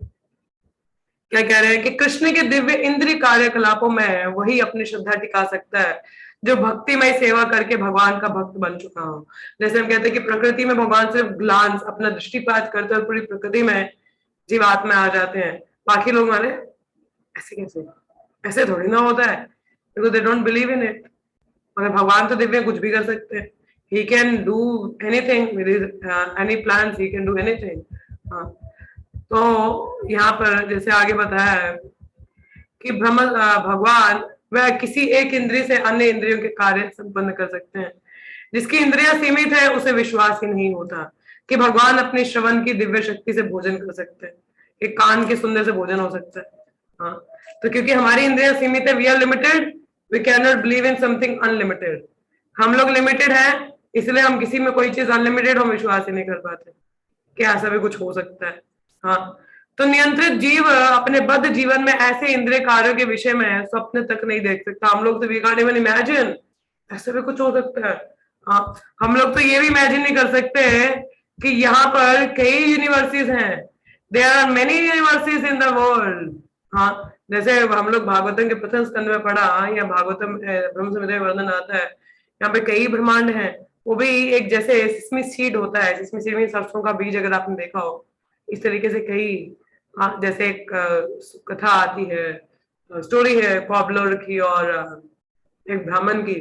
क्या कह रहे हैं कि कृष्ण के दिव्य इंद्रिय कार्यकलापों में वही अपनी श्रद्धा टिका सकता है जो भक्तिमय सेवा करके भगवान का भक्त बन चुका हो। जैसे हम कहते हैं कि प्रकृति में भगवान सिर्फ ग्लांस अपना दृष्टिपात करते और पूरी प्रकृति में जीवात्मा आ जाते हैं, बाकी लोग माने ऐसे कैसे, ऐसे थोड़ी ना होता है, because they don't believe in it. मगर भगवान तो दिव्य कुछ भी कर सकते हैं, he can do anything with any plans, he can do anything. हाँ, तो यहाँ पर जैसे आगे बताया है कि भगवान वह किसी एक इंद्रिय से अन्य इंद्रियों के कार्य संपन्न कर सकते हैं। जिसकी इंद्रियां सीमित है उसे विश्वास ही नहीं होता कि भगवान अपने श्रवण की दिव्य शक्ति से भोजन कर सकते हैं, कि कान के सुनने से भोजन हो सकता है। हाँ, तो क्योंकि हमारी इंद्रियां सीमित है, we are limited, we can not believe in something unlimited. हम लोग लिमिटेड है, इसलिए हम किसी में कोई चीज अनलिमिटेड हम विश्वास ही नहीं कर पाते कि ऐसा भी कुछ हो सकता है। हाँ, तो नियंत्रित जीव अपने बद्ध जीवन में ऐसे इंद्रिय कार्यों के विषय में स्वप्न तक नहीं देख सकता। हम लोग तो वी कांट इवन इमेजिन ऐसे भी कुछ हो सकता है। हाँ, हम लोग तो ये भी इमेजिन नहीं कर सकते कि यहाँ पर कई यूनिवर्सिटीज हैं, there are many universities in the world. हाँ, जैसे हम लोग भागवतम के प्रथम स्कंद में पढ़ा, या भागवतम ब्रह्म संहिता में वर्णन आता है, यहाँ पे कई ब्रह्मांड हैं, वो भी एक जैसे सिस्मी सीड होता है, सिस्मी सीड में सरसों का बीज, अगर आपने देखा हो, इस तरीके से कई, जैसे एक कथा आती है, स्टोरी है कॉबलर की और एक ब्राह्मण की,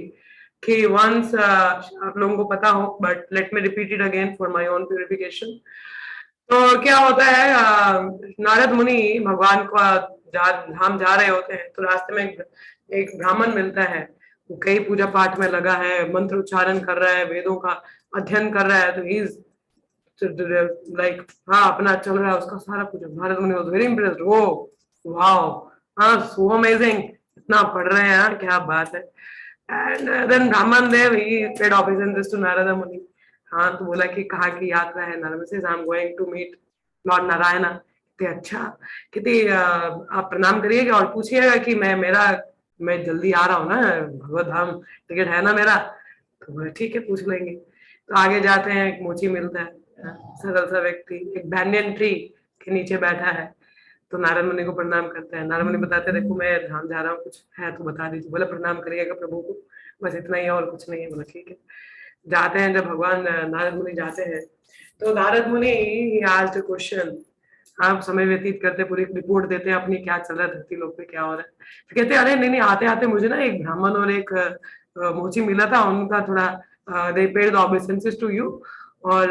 कि वंस आप लोगों को पता हो, but let me repeat it again for my own purification. तो क्या होता है, नारद मुनि भगवान को धाम जा रहे होते हैं, तो रास्ते में एक ब्राह्मण मिलता है, वो कई पूजा पाठ में लगा है, मंत्र उच्चारण कर रहा है, वेदों का अध्ययन कर रहा है, तो ही लाइक हाँ अपना चल रहा है उसका सारा कुछ। नारद मुनि वाज वेरी इम्प्रेस्ड, वो वाओ, हाँ सो अमेजिंग, इतना पढ़ रहे हैं यार, क्या बात है। एंड देन ब्राह्मण देव ही पेड ऑफिसेंस टू नारद मुनि। हाँ तो बोला कि कहाँ की यात्रा है, नारद से I am going to meet lord Narayan. कहते अच्छा, कहते आप प्रणाम करिएगा और पूछिएगा कि मैं जल्दी आ रहा हूँ ना, भगवत धाम टिकट है ना मेरा। तो बोले ठीक है पूछ लेंगे। तो आगे जाते हैं, एक मोची मिलता है, सरल सा व्यक्ति एक बैंडियन ट्री के नीचे बैठा है। तो नारद मुनि को प्रणाम करता है। नारद मुनि बताते देखो मैं धाम जा रहा हूँ, कुछ है तो बता दीजिए। बोले प्रणाम करिएगा प्रभु को, बस इतना ही है और कुछ नहीं है। बोला ठीक है। जाते हैं, जब भगवान नारद मुनि जाते हैं तो नारद मुनि आज क्वेश्चन, आप समय व्यतीत करते, पूरी रिपोर्ट देते हैं अपनी, क्या चल रहा है धरती लोक पे, क्या हो रहा है। तो कहते हैं अरे नहीं नहीं, आते आते मुझे ना एक ब्राह्मण और एक मोची मिला था, उनका थोड़ा they paid the obeisances to you. और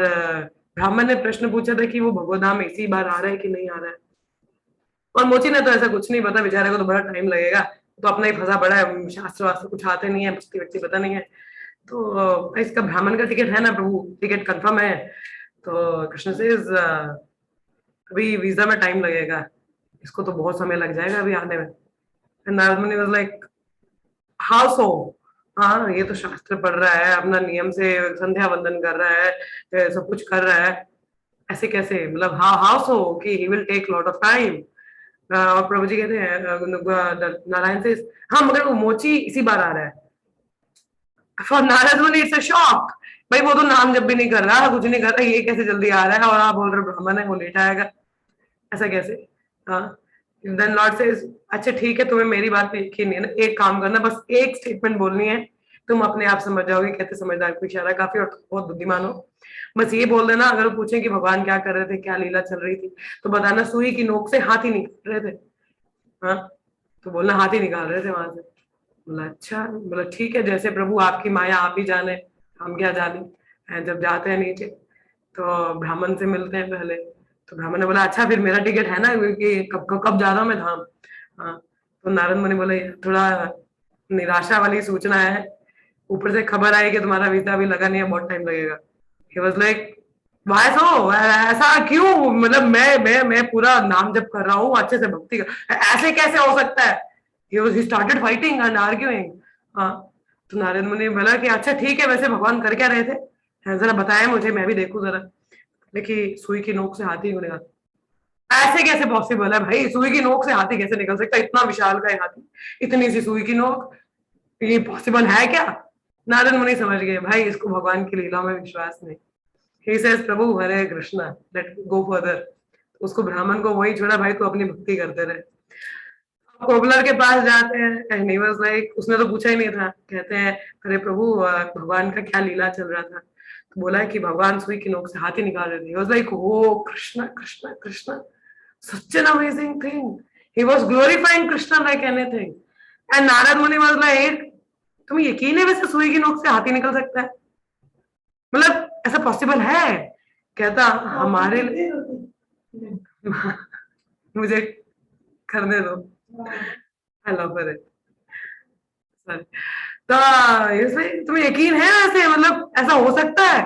ब्राह्मण ने प्रश्न पूछा था कि वो भगवत धाम इसी बार आ रहा है कि नहीं आ रहा है। और मोची ने तो ऐसा कुछ नहीं पता, बेचारे को तो बड़ा टाइम लगेगा, तो अपना ही फंसा पड़ा है, शास्त्र वास्त्र कुछ आते नहीं है, भक्ति व्यक्ति पता नहीं है। तो इसका ब्राह्मण का टिकट है ना प्रभु, टिकट कंफर्म है। तो कृष्ण से अभी वीजा में टाइम लगेगा, इसको तो बहुत समय लग जाएगा अभी आने में। नारद मुनि वाज लाइक हाउ सो, हाँ ये तो शास्त्र पढ़ रहा है, अपना नियम से संध्या वंदन कर रहा है, सब कुछ कर रहा है, ऐसे कैसे, मतलब हाउ सो कि he will take lot of time. और प्रभु जी कहते हैं नारायण से, हाँ मगर वो मोची इसी बार आ रहा है। फॉर नारद मुनि इट्स अ शॉक, भाई वो तो नाम जब भी नहीं कर रहा, कुछ नहीं कर रहा, ये कैसे जल्दी आ रहा है, और आप बोल रहे ब्राह्मण है वो लेट आएगा, ऐसा कैसे। हाँ देन लॉर्ड सेज अच्छा ठीक है, तुम्हें मेरी बात पे यकीन नहीं है ना, एक काम करना, बस एक स्टेटमेंट बोलनी है, तुम अपने आप समझ जाओगे। कहते समझदार को इशारा काफी, और बहुत बुद्धिमान हो, बस ये बोल देना, अगर वो पूछे कि भगवान क्या कर रहे थे, क्या लीला चल रही थी, तो बताना सुई की नोक से हाथी निकल रहे थे। हाँ तो बोलना हाथी निकाल रहे थे वहां से। बोला अच्छा, बोला ठीक है, जैसे प्रभु आपकी माया आप ही जाने, हम क्या जाने। जब जाते हैं नीचे तो ब्राह्मण से मिलते हैं पहले। तो ब्राह्मण ने बोला अच्छा फिर मेरा टिकट है ना, क्योंकि कब जा रहा हूँ मैं धाम। हाँ तो नारद मुनि बोले थोड़ा निराशा वाली सूचना है, ऊपर से खबर आई कि तुम्हारा वीजा भी लगा नहीं है, बहुत टाइम लगेगा। ही वाज लाइक वाई सो, ऐसा क्यों, मतलब मैं पूरा नाम जप कर रहा हूँ, अच्छे से भक्ति कर, ऐसे कैसे हो सकता है। he started fighting and arguing। हाँ तो नारद मुनि बोला कि अच्छा ठीक है, वैसे भगवान कर क्या रहे थे, जरा बताया मुझे, मैं भी देखूं जरा। देखिए सुई की नोक से हाथी निकला, ऐसे कैसे पॉसिबल है भाई, सुई की नोक से हाथी कैसे निकल सकता है, इतना विशाल का है हाथी, इतनी सी सुई की नोक, ये पॉसिबल है क्या। नारद मुनि समझ गए भाई इसको भगवान की लीला में विश्वास नहीं। He says Prabhu Hare Krishna, let go further. उसको ब्राह्मण को वही छोड़ा, भाई तू अपनी भक्ति करते रहे। कोबलर के पास जाते हैं, एंड ही वाज लाइक, उसने तो पूछा ही नहीं था। कहते हैं अरे प्रभु भगवान का क्या लीला चल रहा था। तो बोला है कि भगवान सुई की नोक से हाथी निकाल रहे थे। ही was like oh Krishna Krishna Krishna, such an amazing thing, he was glorifying Krishna like anything। and Narad मुनि was like तुम्हें यकीन है वैसे सुई की नोक से हाथी निकल सकता है, मतलब ऐसा पॉसिबल है। कहता हमारे मुझे करने दो, I love it। तो इसमें तुम्हें यकीन है वैसे, मतलब ऐसा हो सकता है।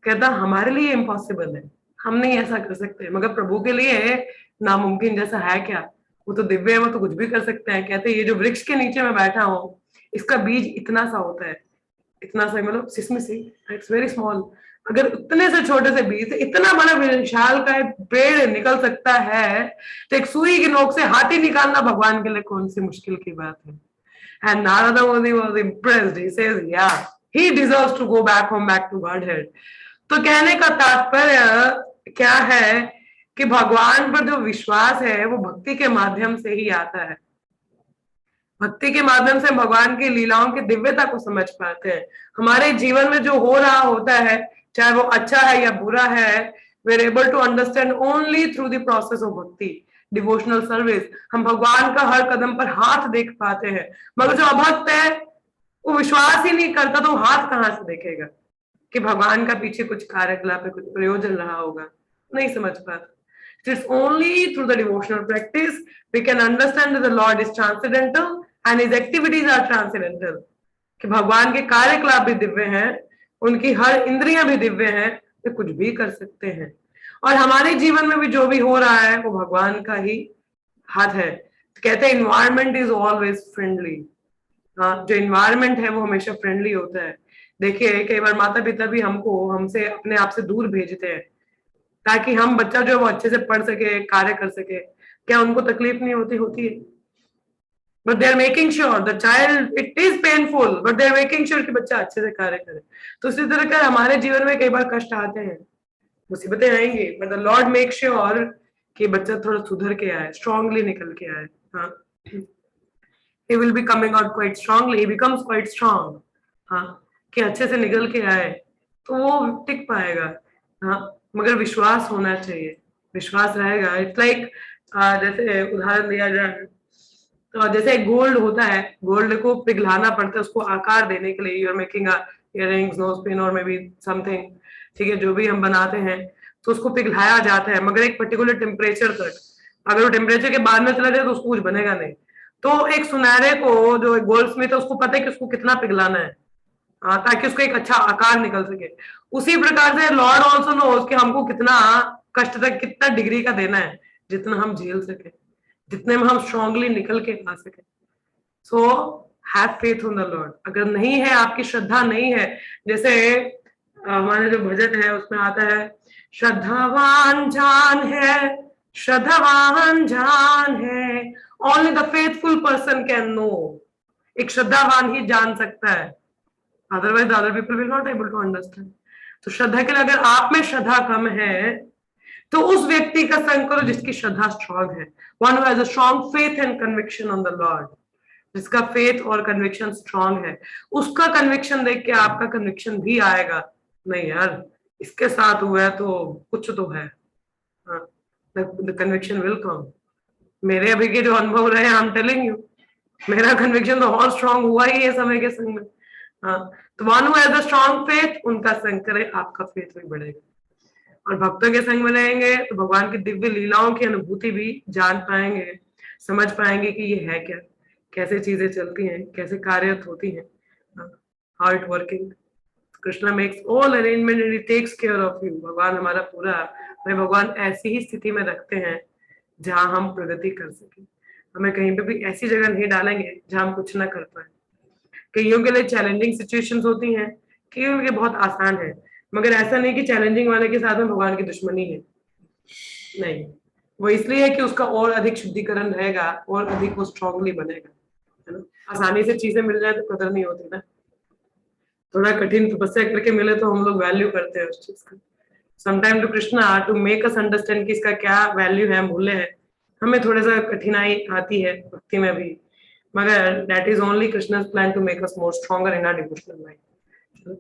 कहता हमारे लिए इम्पॉसिबल है, हम नहीं ऐसा कर सकते, मगर प्रभु के लिए नामुमकिन जैसा है क्या, वो तो दिव्य है, वो तो कुछ भी कर सकते हैं। कहते ये जो वृक्ष के नीचे मैं बैठा हूँ, इसका बीज इतना सा होता है, इतना सा, मतलब सिस्मी सी, इट्स वेरी स्मॉल। अगर उतने से छोटे से बीज से इतना बड़ा विशाल का एक पेड़ निकल सकता है, तो एक सुई की नोक से हाथी निकालना भगवान के लिए कौन सी मुश्किल की बात है। And Narada Muni was impressed. He says, yeah, he deserves to go back home, back to Godhead। तो कहने का तात्पर्य क्या है कि भगवान पर जो विश्वास है वो भक्ति के माध्यम से ही आता है। भक्ति के माध्यम से भगवान की लीलाओं की दिव्यता को समझ पाते हैं। हमारे जीवन में जो हो रहा होता है, चाहे वो अच्छा है या बुरा है, we are able to understand only through the process of भक्ति, डिवोशनल सर्विस। हम भगवान का हर कदम पर हाथ देख पाते हैं, मगर जो अभक्त है वो विश्वास ही नहीं करता तो हाथ कहाँ से देखेगा कि भगवान का पीछे कुछ कार्यकलाप है, कुछ प्रयोजन रहा होगा, नहीं समझ पाता. It's only through the devotional practice we can understand that the Lord is transcendental and his activities are transcendental. कि भगवान के कार्यकलाप भी दिव्य हैं, उनकी हर इंद्रियां भी दिव्य हैं, वे कुछ भी कर सकते हैं, और हमारे जीवन में भी जो भी हो रहा है वो भगवान का ही हाथ है. तो कहते हैं इन्वायरमेंट इज ऑलवेज फ्रेंडली. हाँ, जो इन्वायरमेंट है वो हमेशा फ्रेंडली होता है. देखिए कई बार माता पिता भी हमसे अपने आप से दूर भेजते हैं ताकि हम बच्चा जो है वो अच्छे से पढ़ सके, कार्य कर सके. क्या उनको तकलीफ नहीं होती है? But they are making sure the child, it is painful but they are making sure कि बच्चा अच्छे से कार्य करे. तो इसी तरह का हमारे जीवन में कई बार कष्ट आते हैं, मुसीबतें आएंगी, but the Lord make sure कि बच्चा थोड़ा सुधर के आए, स्ट्रांगली निकल के आए. हाँ, he will be coming out quite strongly, he becomes quite strong. हाँ, कि अच्छे से निकल के आए तो वो टिक पाएगा. हाँ, मगर विश्वास होना चाहिए, विश्वास रहेगा. इट्स लाइक जैसे उदाहरण दिया जाए तो जैसे गोल्ड होता है, गोल्ड को पिघलाना पड़ता है उसको आकार देने के लिए. You are making earrings, nose pin और मे बी समथिंग, ठीक है, जो भी हम बनाते हैं तो उसको पिघलाया जाता है मगर एक पर्टिकुलर टेम्परेचर तक. अगर वो टेम्परेचर के बाद में चला जाए तो उसको कुछ बनेगा नहीं. तो एक सुनहरे को, जो गोल्ड स्मिथ है, उसको पता है कि उसको कितना पिघलाना है ताकि उसको एक अच्छा आकार निकल सके. उसी प्रकार से लॉर्ड ऑल्सो नोज कि हमको कितना कष्ट तक, कितना डिग्री का देना है, जितना हम झेल सके, जितने में हम स्ट्रांगली निकल के आ सके. So have faith on the Lord. अगर नहीं है, आपकी श्रद्धा नहीं है, जैसे हमारे जो भजन है उसमें आता है श्रद्धावान जान है, श्रद्धावान जान है, only the faithful person can know. एक श्रद्धावान ही जान सकता है, otherwise other people will not able to understand. तो श्रद्धा के लिए अगर आप में श्रद्धा कम है तो उस व्यक्ति का संग करो जिसकी श्रद्धा स्ट्रांग है. One who has a strong faith and conviction on the Lord, जिसका फेथ और कन्विक्शन स्ट्रांग है, उसका कन्विक्शन देख के आपका कन्विक्शन भी आएगा. नहीं यार, इसके साथ हुआ है तो कुछ तो है. The conviction will come. मेरे अभी के जो अनुभव रहे, आई एम टेलिंग यू, मेरा कन्विक्शन तो और स्ट्रांग हुआ ही है समय के संग में. तो one who has a strong faith, उनका संग करे, आपका फेथ भी बढ़ेगा. और भक्तों के संग में रहेंगे तो भगवान की दिव्य लीलाओं की अनुभूति भी जान पाएंगे, समझ पाएंगे कि ये है क्या, कैसे चीजें चलती हैं, कैसे कार्यरत होती हैं, how it working. Krishna makes all arrangement and he takes care of you. भगवान हमारा पूरा, हमें भगवान ऐसी ही स्थिति में रखते हैं जहां हम प्रगति कर सके. हमें कहीं पे भी ऐसी जगह नहीं डालेंगे जहां हम कुछ ना कर पाए. कईयों के लिए चैलेंजिंग सिचुएशंस होती हैं, कईयों के लिए बहुत आसान है, मगर ऐसा नहीं कि चैलेंजिंग वाले के साथ में भगवान की दुश्मनी है. नहीं, वो इसलिए है कि उसका और अधिक शुद्धिकरण रहेगा और अधिक वो स्ट्रांगली बनेगा, है ना. आसानी से चीजें मिल जाए तो कदर नहीं होती ना, थोड़ा कठिन तपस्या करके मिले तो हम लोग वैल्यू करते हैं उस चीज का. Sometime to Krishna to make us understand कि इसका क्या वैल्यू है, मूल्य है, हमें थोड़ा सा कठिनाई आती है भक्ति में भी, मगर that is only Krishna's plan to make us more stronger in our devotional life.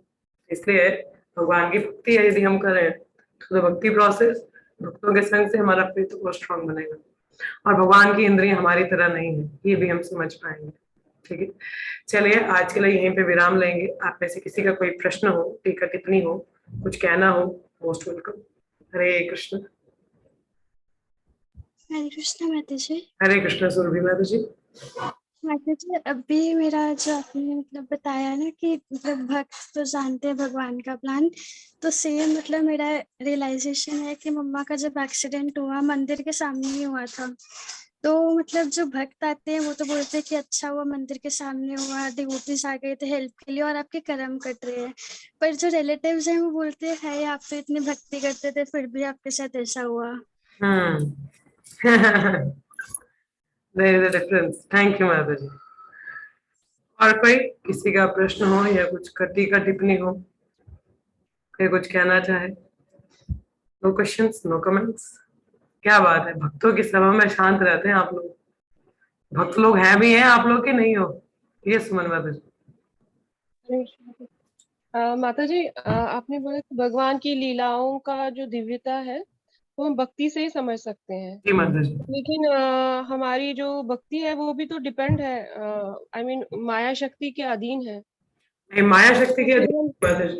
इसलिए भगवान की भक्ति यदि हम करें तो द भक्ति प्रोसेस, भक्तों के संग से हमारा फेथ और स्ट्रांग बनेगा. और भगवान की इंद्रियां हमारी तरह नहीं है, ये भी हम समझ पाएंगे. ठीक है, चलिए आज के लिए यहीं पे विराम लेंगे. आप में से किसी का कोई प्रश्न हो, टीका टिप्पणी हो, कुछ कहना हो, मोस्ट वेलकम. हरे कृष्ण. हरे कृष्ण माता जी. हरे कृष्ण सुरभि माता जी. माता जी, अभी मेरा जो आपने मतलब बताया ना कि मतलब भक्त तो जानते हैं भगवान का प्लान, तो सेम मतलब मेरा रियलाइजेशन है कि मम्मा का जब एक्सीडेंट हुआ मंदिर के सामने ही हुआ था. तो मतलब जो भक्त आते हैं वो तो बोलते हैं कि अच्छा हुआ मंदिर के सामने हुआ, डिवोटीज आ गए थे हेल्प के लिए और आपके कर्म कट रहे हैं. पर जो रिलेटिव्स हैं वो बोलते हैं है आप तो इतनी भक्ति करते थे फिर भी आपके साथ ऐसा हुआ. There is a difference. Thank you माता जी. और कोई किसी का प्रश्न हो या कुछ टीका टिप्पणी हो, कोई कुछ कहना चाहे? No questions, no comments. क्या बात है, भक्तों की सभा में शांत रहते हैं आप लोग. भक्त लोग हैं भी हैं आप लोग के नहीं हो? ये सुमन माता जी. माता जी, आपने बोला कि भगवान की लीलाओं का जो दिव्यता है वो हम भक्ति से ही समझ सकते हैं. जी माता जी. लेकिन हमारी जो भक्ति है वो भी तो डिपेंड है, आई मीन माया शक्ति के अधीन है. माया शक्ति के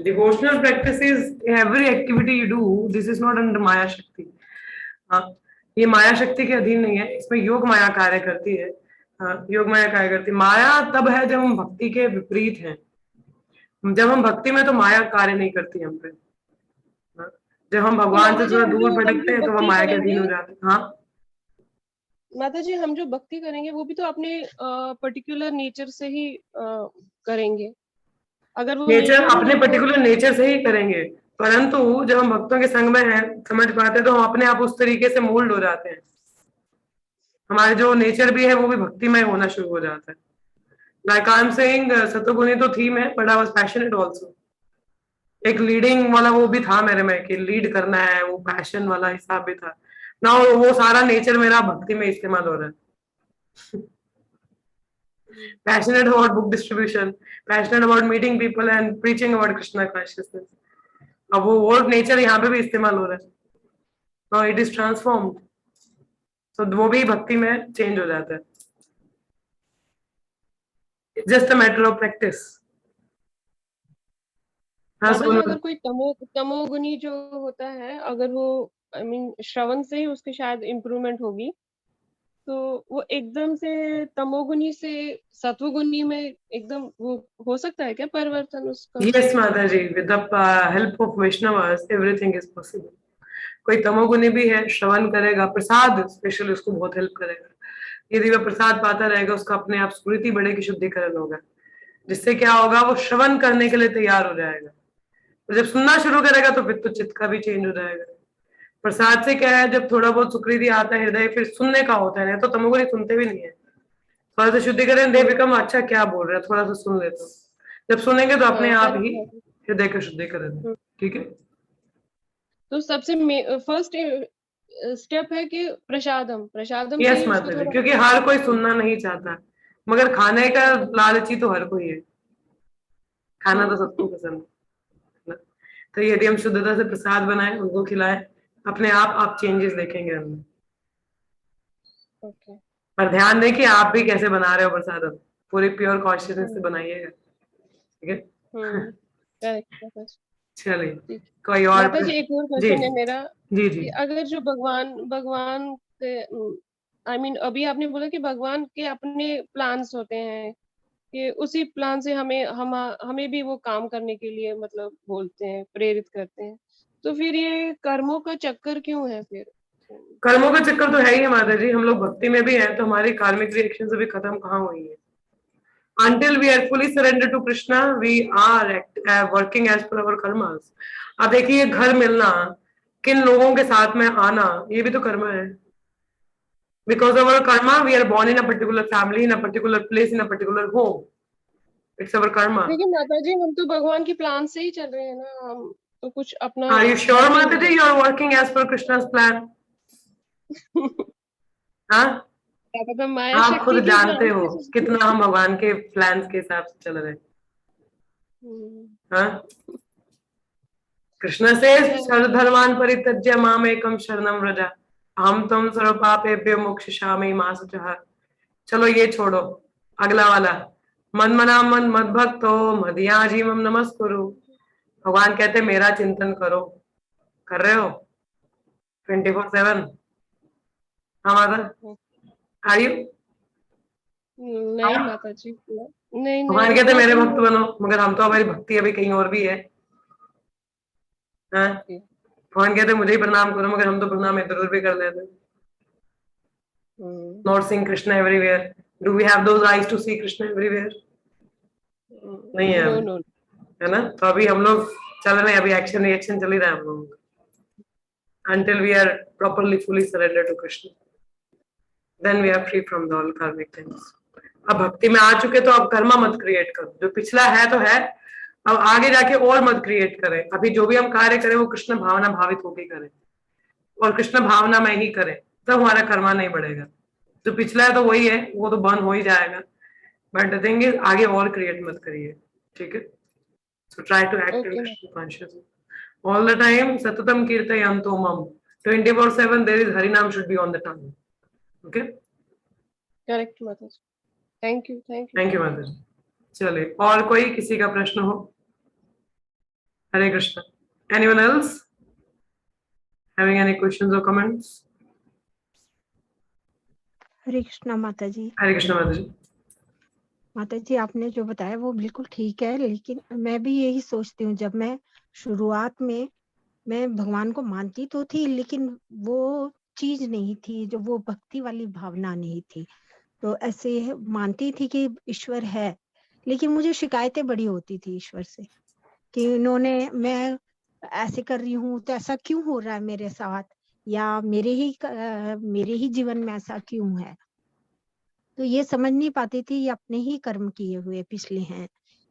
devotional practice is every activity you do, this is not under maya shakti. हाँ, ये माया शक्ति के अधीन नहीं है, इसमें योग माया कार्य करती है। हाँ, योग माया कार्य करती है। माया तब है जब हम भक्ति के विपरीत हैं। जब हम भक्ति में तो माया कार्य नहीं करती हम पे। हाँ, जब हम भगवान से थोड़ा दूर भटकते हैं तो हम माया के अधीन हो जाते हैं। हाँ माता जी, हम जो भक्ति करेंगे वो भी तो अपने पर्टिकुलर नेचर से ही करेंगे। अगर वो नेचर nature अपने जो पर्टिकुलर नेचर से ही करेंगे, परंतु जब हम भक्तों के संग में हैं, समझ पाते हैं, तो हम अपने आप उस तरीके से मोल्ड हो जाते हैं। हमारे जो नेचर भी है वो भी भक्तिमय होना शुरू हो जाता है। लाइक आई एम सेइंग, सतोगुणी तो थीम है, but I was passionate also. एक लीडिंग वाला वो भी था मेरे में कि लीड करना है, वो पैशन वाला हिसाब भी था ना। वो सारा नेचर मेरा भक्ति में इस्तेमाल हो रहा है। passionate about book distribution, passionate about meeting people and preaching about Krishna consciousness. अब वो वर्ड नेचर यहाँ पे भी इस्तेमाल हो रहा है। Now it is transformed. So वो भी भक्ति में चेंज हो जाता है। It's just a matter of practice. हाँ माता जी, सोनू, अगर कोई तमोगुनी जो होता है, अगर वो श्रवण से ही उसकी शायद इम्प्रूवमेंट होगी, तो वो एकदम से तमोगुनी से सत्वगुनी में एकदम वो हो सकता है क्या परिवर्तन उसका? yes माता जी, with the help of Vaishnavas everything is possible. कोई तमोगुनी भी है, श्रवण करेगा, प्रसाद स्पेशली उसको बहुत हेल्प करेगा। यदि वह प्रसाद पाता रहेगा, उसका अपने आप स्मृति बढ़ेगी, शुद्धिकरण होगा, जिससे क्या होगा, वो श्रवण करने के लिए तैयार हो जाएगा। तो जब सुनना शुरू करेगा तो फिर तो चित्त का भी चेंज हो जाएगा। प्रसाद से क्या है, जब थोड़ा बहुत सुकृति आता है हृदय, फिर सुनने का होता है, तो तमोगुणी सुनते भी नहीं है। थोड़ा सा शुद्धिकरण दे बिकम, अच्छा क्या बोल रहे हैं, थोड़ा सा सुन लेते हो। जब सुनेंगे तो अपने आप ही हृदय का शुद्धिकरण। ठीक है, तो सबसे फर्स्ट स्टेप है कि प्रसादम से यस ही उसको माता जी, थोड़ा, क्योंकि हर कोई सुनना नहीं चाहता, मगर खाने का लालची तो हर कोई है। खाना तो सबको पसंद है। तो यदि हम शुद्धता से प्रसाद बनाएं, उनको खिलाएं, अपने आप चेंजेस देखेंगे हमने। ओके, पर ध्यान दें कि आप भी कैसे बना रहे हो प्रसाद, पूरी प्योर कॉन्शियसनेस से बनाइएगा। ठीक है, करेक्ट। चलिए ठीक। कोई और माता जी, एक और जी क्वेश्चन है मेरा जी कि जी अगर जो भगवान के अभी आपने बोला कि भगवान के अपने प्लान्स होते हैं कि उसी प्लान से हमें भी वो काम करने के लिए मतलब बोलते हैं, प्रेरित करते हैं, तो फिर ये कर्मों का चक्कर क्यों है फिर? कर्मों का चक्कर तो है ही है माता जी। हम लोग भक्ति में भी हैं, तो हमारी कार्मिक रिएक्शन अभी खत्म कहाँ हुई है। Until we are fully surrendered to Krishna, we are working as per our karmas. अब देखिए, घर मिलना, किन लोगों के साथ में आना, ये भी तो कर्म है। Because of our karma, we are born in a particular family, in a particular place, in a particular home. It's our karma. लेकिन माता जी, हम तो भगवान की प्लान से ही चल रहे हैं ना, हम तो कुछ अपना Are you sure, घर नहीं Mata ji, you are working as per Krishna's plan? हाँ, क्या पता माया आप शक्ति खुद के जानते प्लान हो से। कितना हम भगवान के प्लान्स के हिसाब से चल रहे हैं। हाँ, कृष्ण से सर्वधर्मान् परित्यज्य माम एकम शरणं व्रज, हम तुम सर्व पापेभ्यो मोक्षयिष्यामि मा शुचः। चलो ये छोड़ो, अगला वाला, मन मना मन मद भक्तो मदयाजीवम नमस्कुरु। भगवान कहते मेरा चिंतन करो, कर रहे हो 24/7? हाँ माता, आर यू? नहीं माता जी, नहीं भगवान नहीं, कहते इतना मेरे तो भक्त बनो, मगर हम तो, हमारी भक्ति अभी कहीं और भी है। हाँ, भगवान कहते मुझे ही प्रणाम करो, मगर हम तो प्रणाम इधर उधर भी कर लेते हैं। Not seeing Krishna everywhere. Do we have those eyes to see Krishna everywhere? नहीं है नो अभी, नो। है ना। तो अभी हम लोग चल रहे हैं, अभी एक्शन रिएक्शन चल ही रहा है हम लोगों का, until we are properly fully surrendered to Krishna, then we are free from all karmic things. अब भक्ति में आ चुके तो अब कर्मा मत क्रिएट करो, जो पिछला है तो है, अब आगे जाके और मत क्रिएट करें। अभी जो भी हम कार्य करें वो कृष्ण भावना भावित होकर करें, और कृष्ण भावना में ही करें, तब हमारा कर्मा नहीं बढ़ेगा। जो पिछला है तो वही है, वो तो बर्न हो ही जाएगा, बट द थिंग इज आगे और क्रिएट मत करिए। ठीक है, so try to act in Krishna consciousness all the time. सततम कीर्तयन्तो मम, 24/7 there is Hari naam should be on the tongue. Okay, correct mata ji, thank you thank you mata ji. चलिए, और कोई किसी का प्रश्न हो? हरे Krishna. Anyone else having any questions or comments? हरे कृष्णा माता जी. हरे कृष्ण माता जी. माता जी, आपने जो बताया वो बिल्कुल ठीक है, लेकिन मैं भी यही सोचती हूँ, जब मैं शुरुआत में मैं भगवान को मानती तो थी, लेकिन वो चीज नहीं थी, जो वो भक्ति वाली भावना नहीं थी. तो ऐसे मानती थी कि ईश्वर है, लेकिन मुझे शिकायतें बड़ी होती थी ईश्वर से कि उन्होंने, मैं ऐसे कर रही हूँ तो ऐसा क्यों हो रहा है मेरे साथ, या मेरे ही जीवन में ऐसा क्यों है. तो ये समझ नहीं पाती थी, ये अपने ही कर्म किए हुए पिछले हैं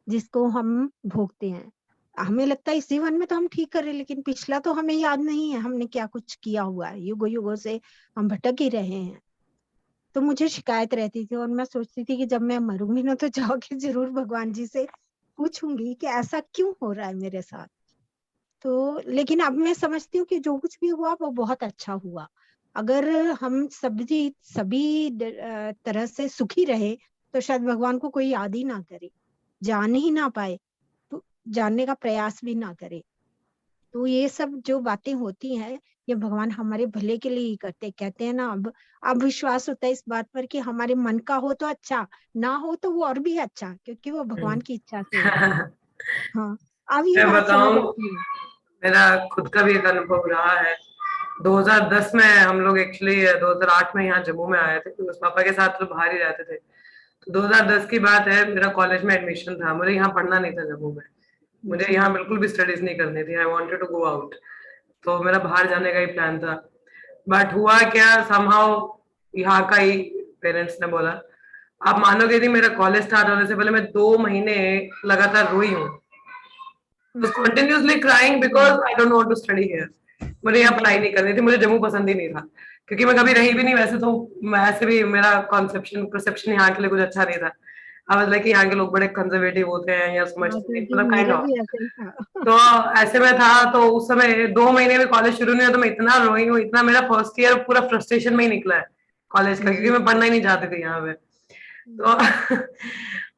जिसको हम भोगते हैं. हमें लगता है इस जीवन में तो हम ठीक कर रहे हैं, लेकिन पिछला तो हमें याद नहीं है हमने क्या कुछ किया हुआ है. युगों युगों से हम भटक ही रहे हैं. तो मुझे शिकायत रहती थी, और मैं सोचती थी कि जब मैं मरूंगी ना तो जाके जरूर भगवान जी से पूछूंगी कि ऐसा क्यों हो रहा है मेरे साथ. तो लेकिन अब मैं समझती हूँ कि जो कुछ भी हुआ वो बहुत अच्छा हुआ. अगर हम सभी तरह से सुखी रहे तो शायद भगवान को कोई याद ही ना करे, जान ही ना पाए, तो जानने का प्रयास भी ना करे. तो ये सब जो बातें होती हैं, ये भगवान हमारे भले के लिए ही करते. कहते हैं ना, अब विश्वास होता है इस बात पर कि हमारे मन का हो तो अच्छा, ना हो तो वो और भी अच्छा, क्योंकि वो भगवान की इच्छा से होता है. हाँ, अब ये मैं बात समझ बताऊं, आती है. मेरा खुद का भी एक अनुभव रहा है. 2010 में हम लोग एक्चुअली 2008 में यहाँ जम्मू में आए थे, तो उस पापा के साथ तो बाहर ही रहते थे. तो 2010 की बात है, मेरा कॉलेज में एडमिशन था. मुझे यहाँ पढ़ना नहीं था जम्मू में, मुझे यहाँ बिल्कुल भी स्टडीज नहीं करनी थी. I wanted to go out. तो मेरा बाहर जाने का ही प्लान था. बट हुआ क्या, समहाउ यहाँ का ही पेरेंट्स ने बोला. आप मानोगे नहीं, मेरा कॉलेज स्टार्ट होने से पहले मैं 2 महीने लगातार रोई हूँ. Continuously crying because I don't want to study here. मुझे यहाँ पढ़ाई नहीं करनी थी, मुझे जम्मू पसंद ही नहीं था, क्योंकि मैं कभी रही भी नहीं वैसे. तो वैसे भी मेरा परसेप्शन यहाँ के लिए कुछ अच्छा नहीं था. आई वाज लाइक यहाँ के लोग बड़े कंजर्वेटिव होते हैं या समझते नहीं, मतलब काइंड मेरा ऑफ. भी ऐसा ही था. तो ऐसे में था. तो उस समय 2 महीने में कॉलेज शुरू नहीं हुआ, तो मैं इतना रोई हूँ, इतना. मेरा फर्स्ट ईयर पूरा फ्रस्ट्रेशन में ही निकला है कॉलेज का, क्योंकि मैं पढ़ना ही नहीं चाहती थी यहाँ पे. तो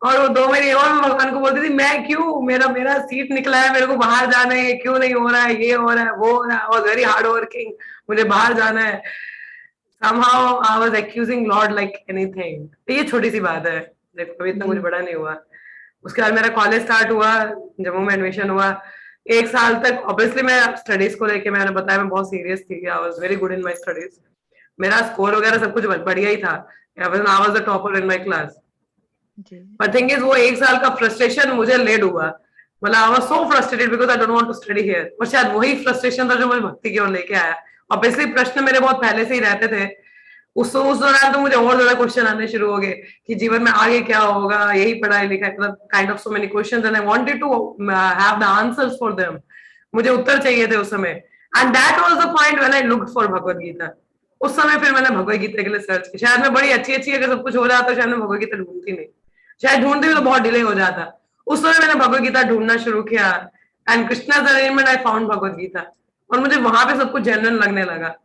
और वो 2 महीने और मैं भगवान को बोलती थी, मैं क्यों, मेरा सीट निकला है, मेरे को बाहर जाना है, क्यों नहीं हो रहा है, ये हो रहा है, वो हो रहा है, और वेरी हार्ड वर्किंग, मुझे बाहर जाना है. somehow I was accusing Lord like anything. ये छोटी सी बात है, देखो अभी इतना कुछ बड़ा नहीं हुआ. उसके बाद मेरा कॉलेज स्टार्ट हुआ, जम्मू में एडमिशन हुआ. 1 साल तक ऑब्वियसली मैं स्टडीज को लेके, मैंने बताया, मैं बहुत सीरियस थी. I was very good in my studies. मेरा स्कोर वगैरह सब कुछ बढ़िया ही था. I was the topper in my class. But thing is, वो 1 साल का फ्रस्ट्रेशन मुझे लेड हुआ. मतलब I was so frustrated because I don't want to study here. और शायद वही फ्रस्ट्रेशन था जो मुझे भक्ति की ओर लेके आया. ऑब्वियसली प्रश्न मेरे बहुत पहले से ही रहते थे. उस दौरान तो मुझे और ज्यादा क्वेश्चन आने शुरू हो गए कि जीवन में आगे क्या होगा, यही पढ़ाई लिखाई, मतलब kind of so many questions, and I wanted to have the answers for them. मुझे उत्तर चाहिए थे उस समय. And that was the point when I looked for Bhagavad Gita. उस समय फिर मैंने भगवद गीता के लिए सर्च किया. शायद मैं बड़ी अच्छी अगर सब कुछ हो रहा तो शायद मैं भगवद गीता ढूंढती नहीं, शायद ढूंढती भी तो बहुत डिले हो जाता. उस समय मैंने भगवद गीता ढूंढना शुरू किया, and Krishna's arrangement I found Bhagavad Gita. और मुझे वहां पे सब कुछ जेन्युइन लगने लगा.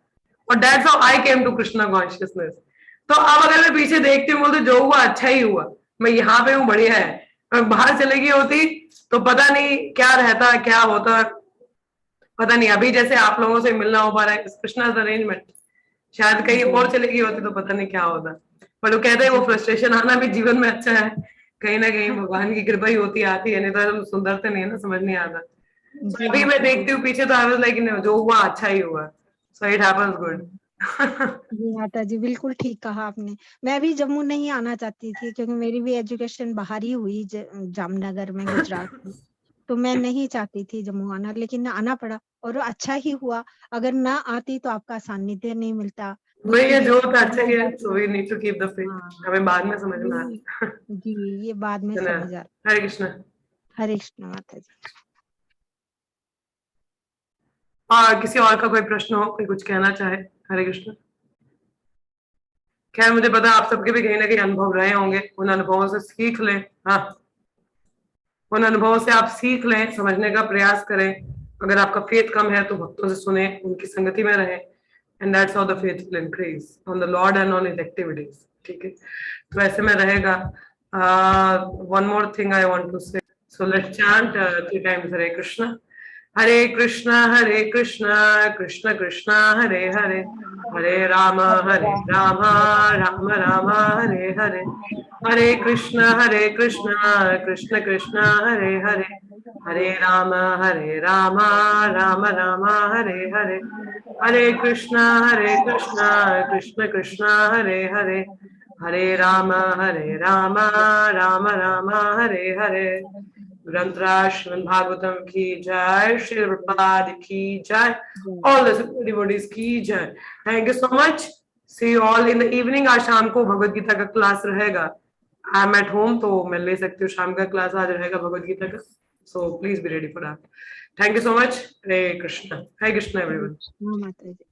और that's how I came to Krishna consciousness. तो अब अगर मैं पीछे देखती हूँ, बोलते जो हुआ अच्छा ही हुआ. मैं यहाँ पे हूँ, बढ़िया है. मैं बाहर चले गई होती तो पता नहीं क्या रहता, क्या होता, पता नहीं. अभी जैसे आप लोगों से मिलना हो पा रहा है, कृष्णा's अरेंजमेंट. शायद कहीं और चले गई होती तो पता नहीं क्या होता. पर वो कहते हैं वो फ्रस्ट्रेशन आना भी जीवन में अच्छा है. कहीं ना कहीं भगवान की कृपा ही होती आती है, नहीं तो सुंदरता नहीं है ना, समझ नहीं आता. अभी मैं देखती हूँ पीछे तो आई वाज लाइक जो हुआ अच्छा ही हुआ. So it happens good. जी माता जी, बिल्कुल ठीक कहा आपने. मैं भी जम्मू नहीं आना चाहती थी, क्योंकि मेरी भी एजुकेशन बाहर ही हुई, जामनगर में, गुजरात में. तो मैं नहीं चाहती थी जम्मू आना, लेकिन आना पड़ा, और अच्छा ही हुआ. अगर ना आती तो आपका सानिध्य नहीं मिलता. वही है, जो होता अच्छा ही है. So we need to keep the faith. हमें बाद में समझ में आता. जी, ये बाद में समझ आता. हरे कृष्ण. हरे कृष्ण माता जी. किसी और का कोई प्रश्न हो, कोई कुछ कहना चाहे? हरे कृष्ण. खैर मुझे पता आप सबके भी कहीं ना कहीं अनुभव रहे होंगे. उन अनुभवों से सीख लें. हाँ, उन अनुभवों से आप सीख लें, समझने का प्रयास करें. अगर आपका फेथ कम है तो भक्तों से सुने, उनकी संगति में रहें. And that's how the faith will increase on the Lord and on his activities. ठीक है, तो ऐसे में रहेगा. One more thing I want to say. So let's chant 3 times Hare Krishna. Hare Krishna, Krishna Krishna, Hare Hare, Hare Rama, Rama Rama, Hare Hare. Hare Krishna, Krishna Krishna, Hare Hare, Hare Rama, Rama Rama, Hare Hare. Hare Krishna, Krishna Krishna, Hare Hare, Hare Rama, Rama Rama, Hare Hare. ग्रंथराज Shrimad Bhagavatam की जय, श्री प्रभुपाद की जय, ऑल द डिवोटीज की जय. Thank you so much. See you all in the evening. आज शाम को भगवत गीता का क्लास रहेगा. आई एम एट होम तो मैं ले सकती हूँ. शाम का क्लास आज रहेगा भगवत गीता का. So please be ready for that. Thank you so much. Hare Krishna. Hare Krishna everyone. माता जी.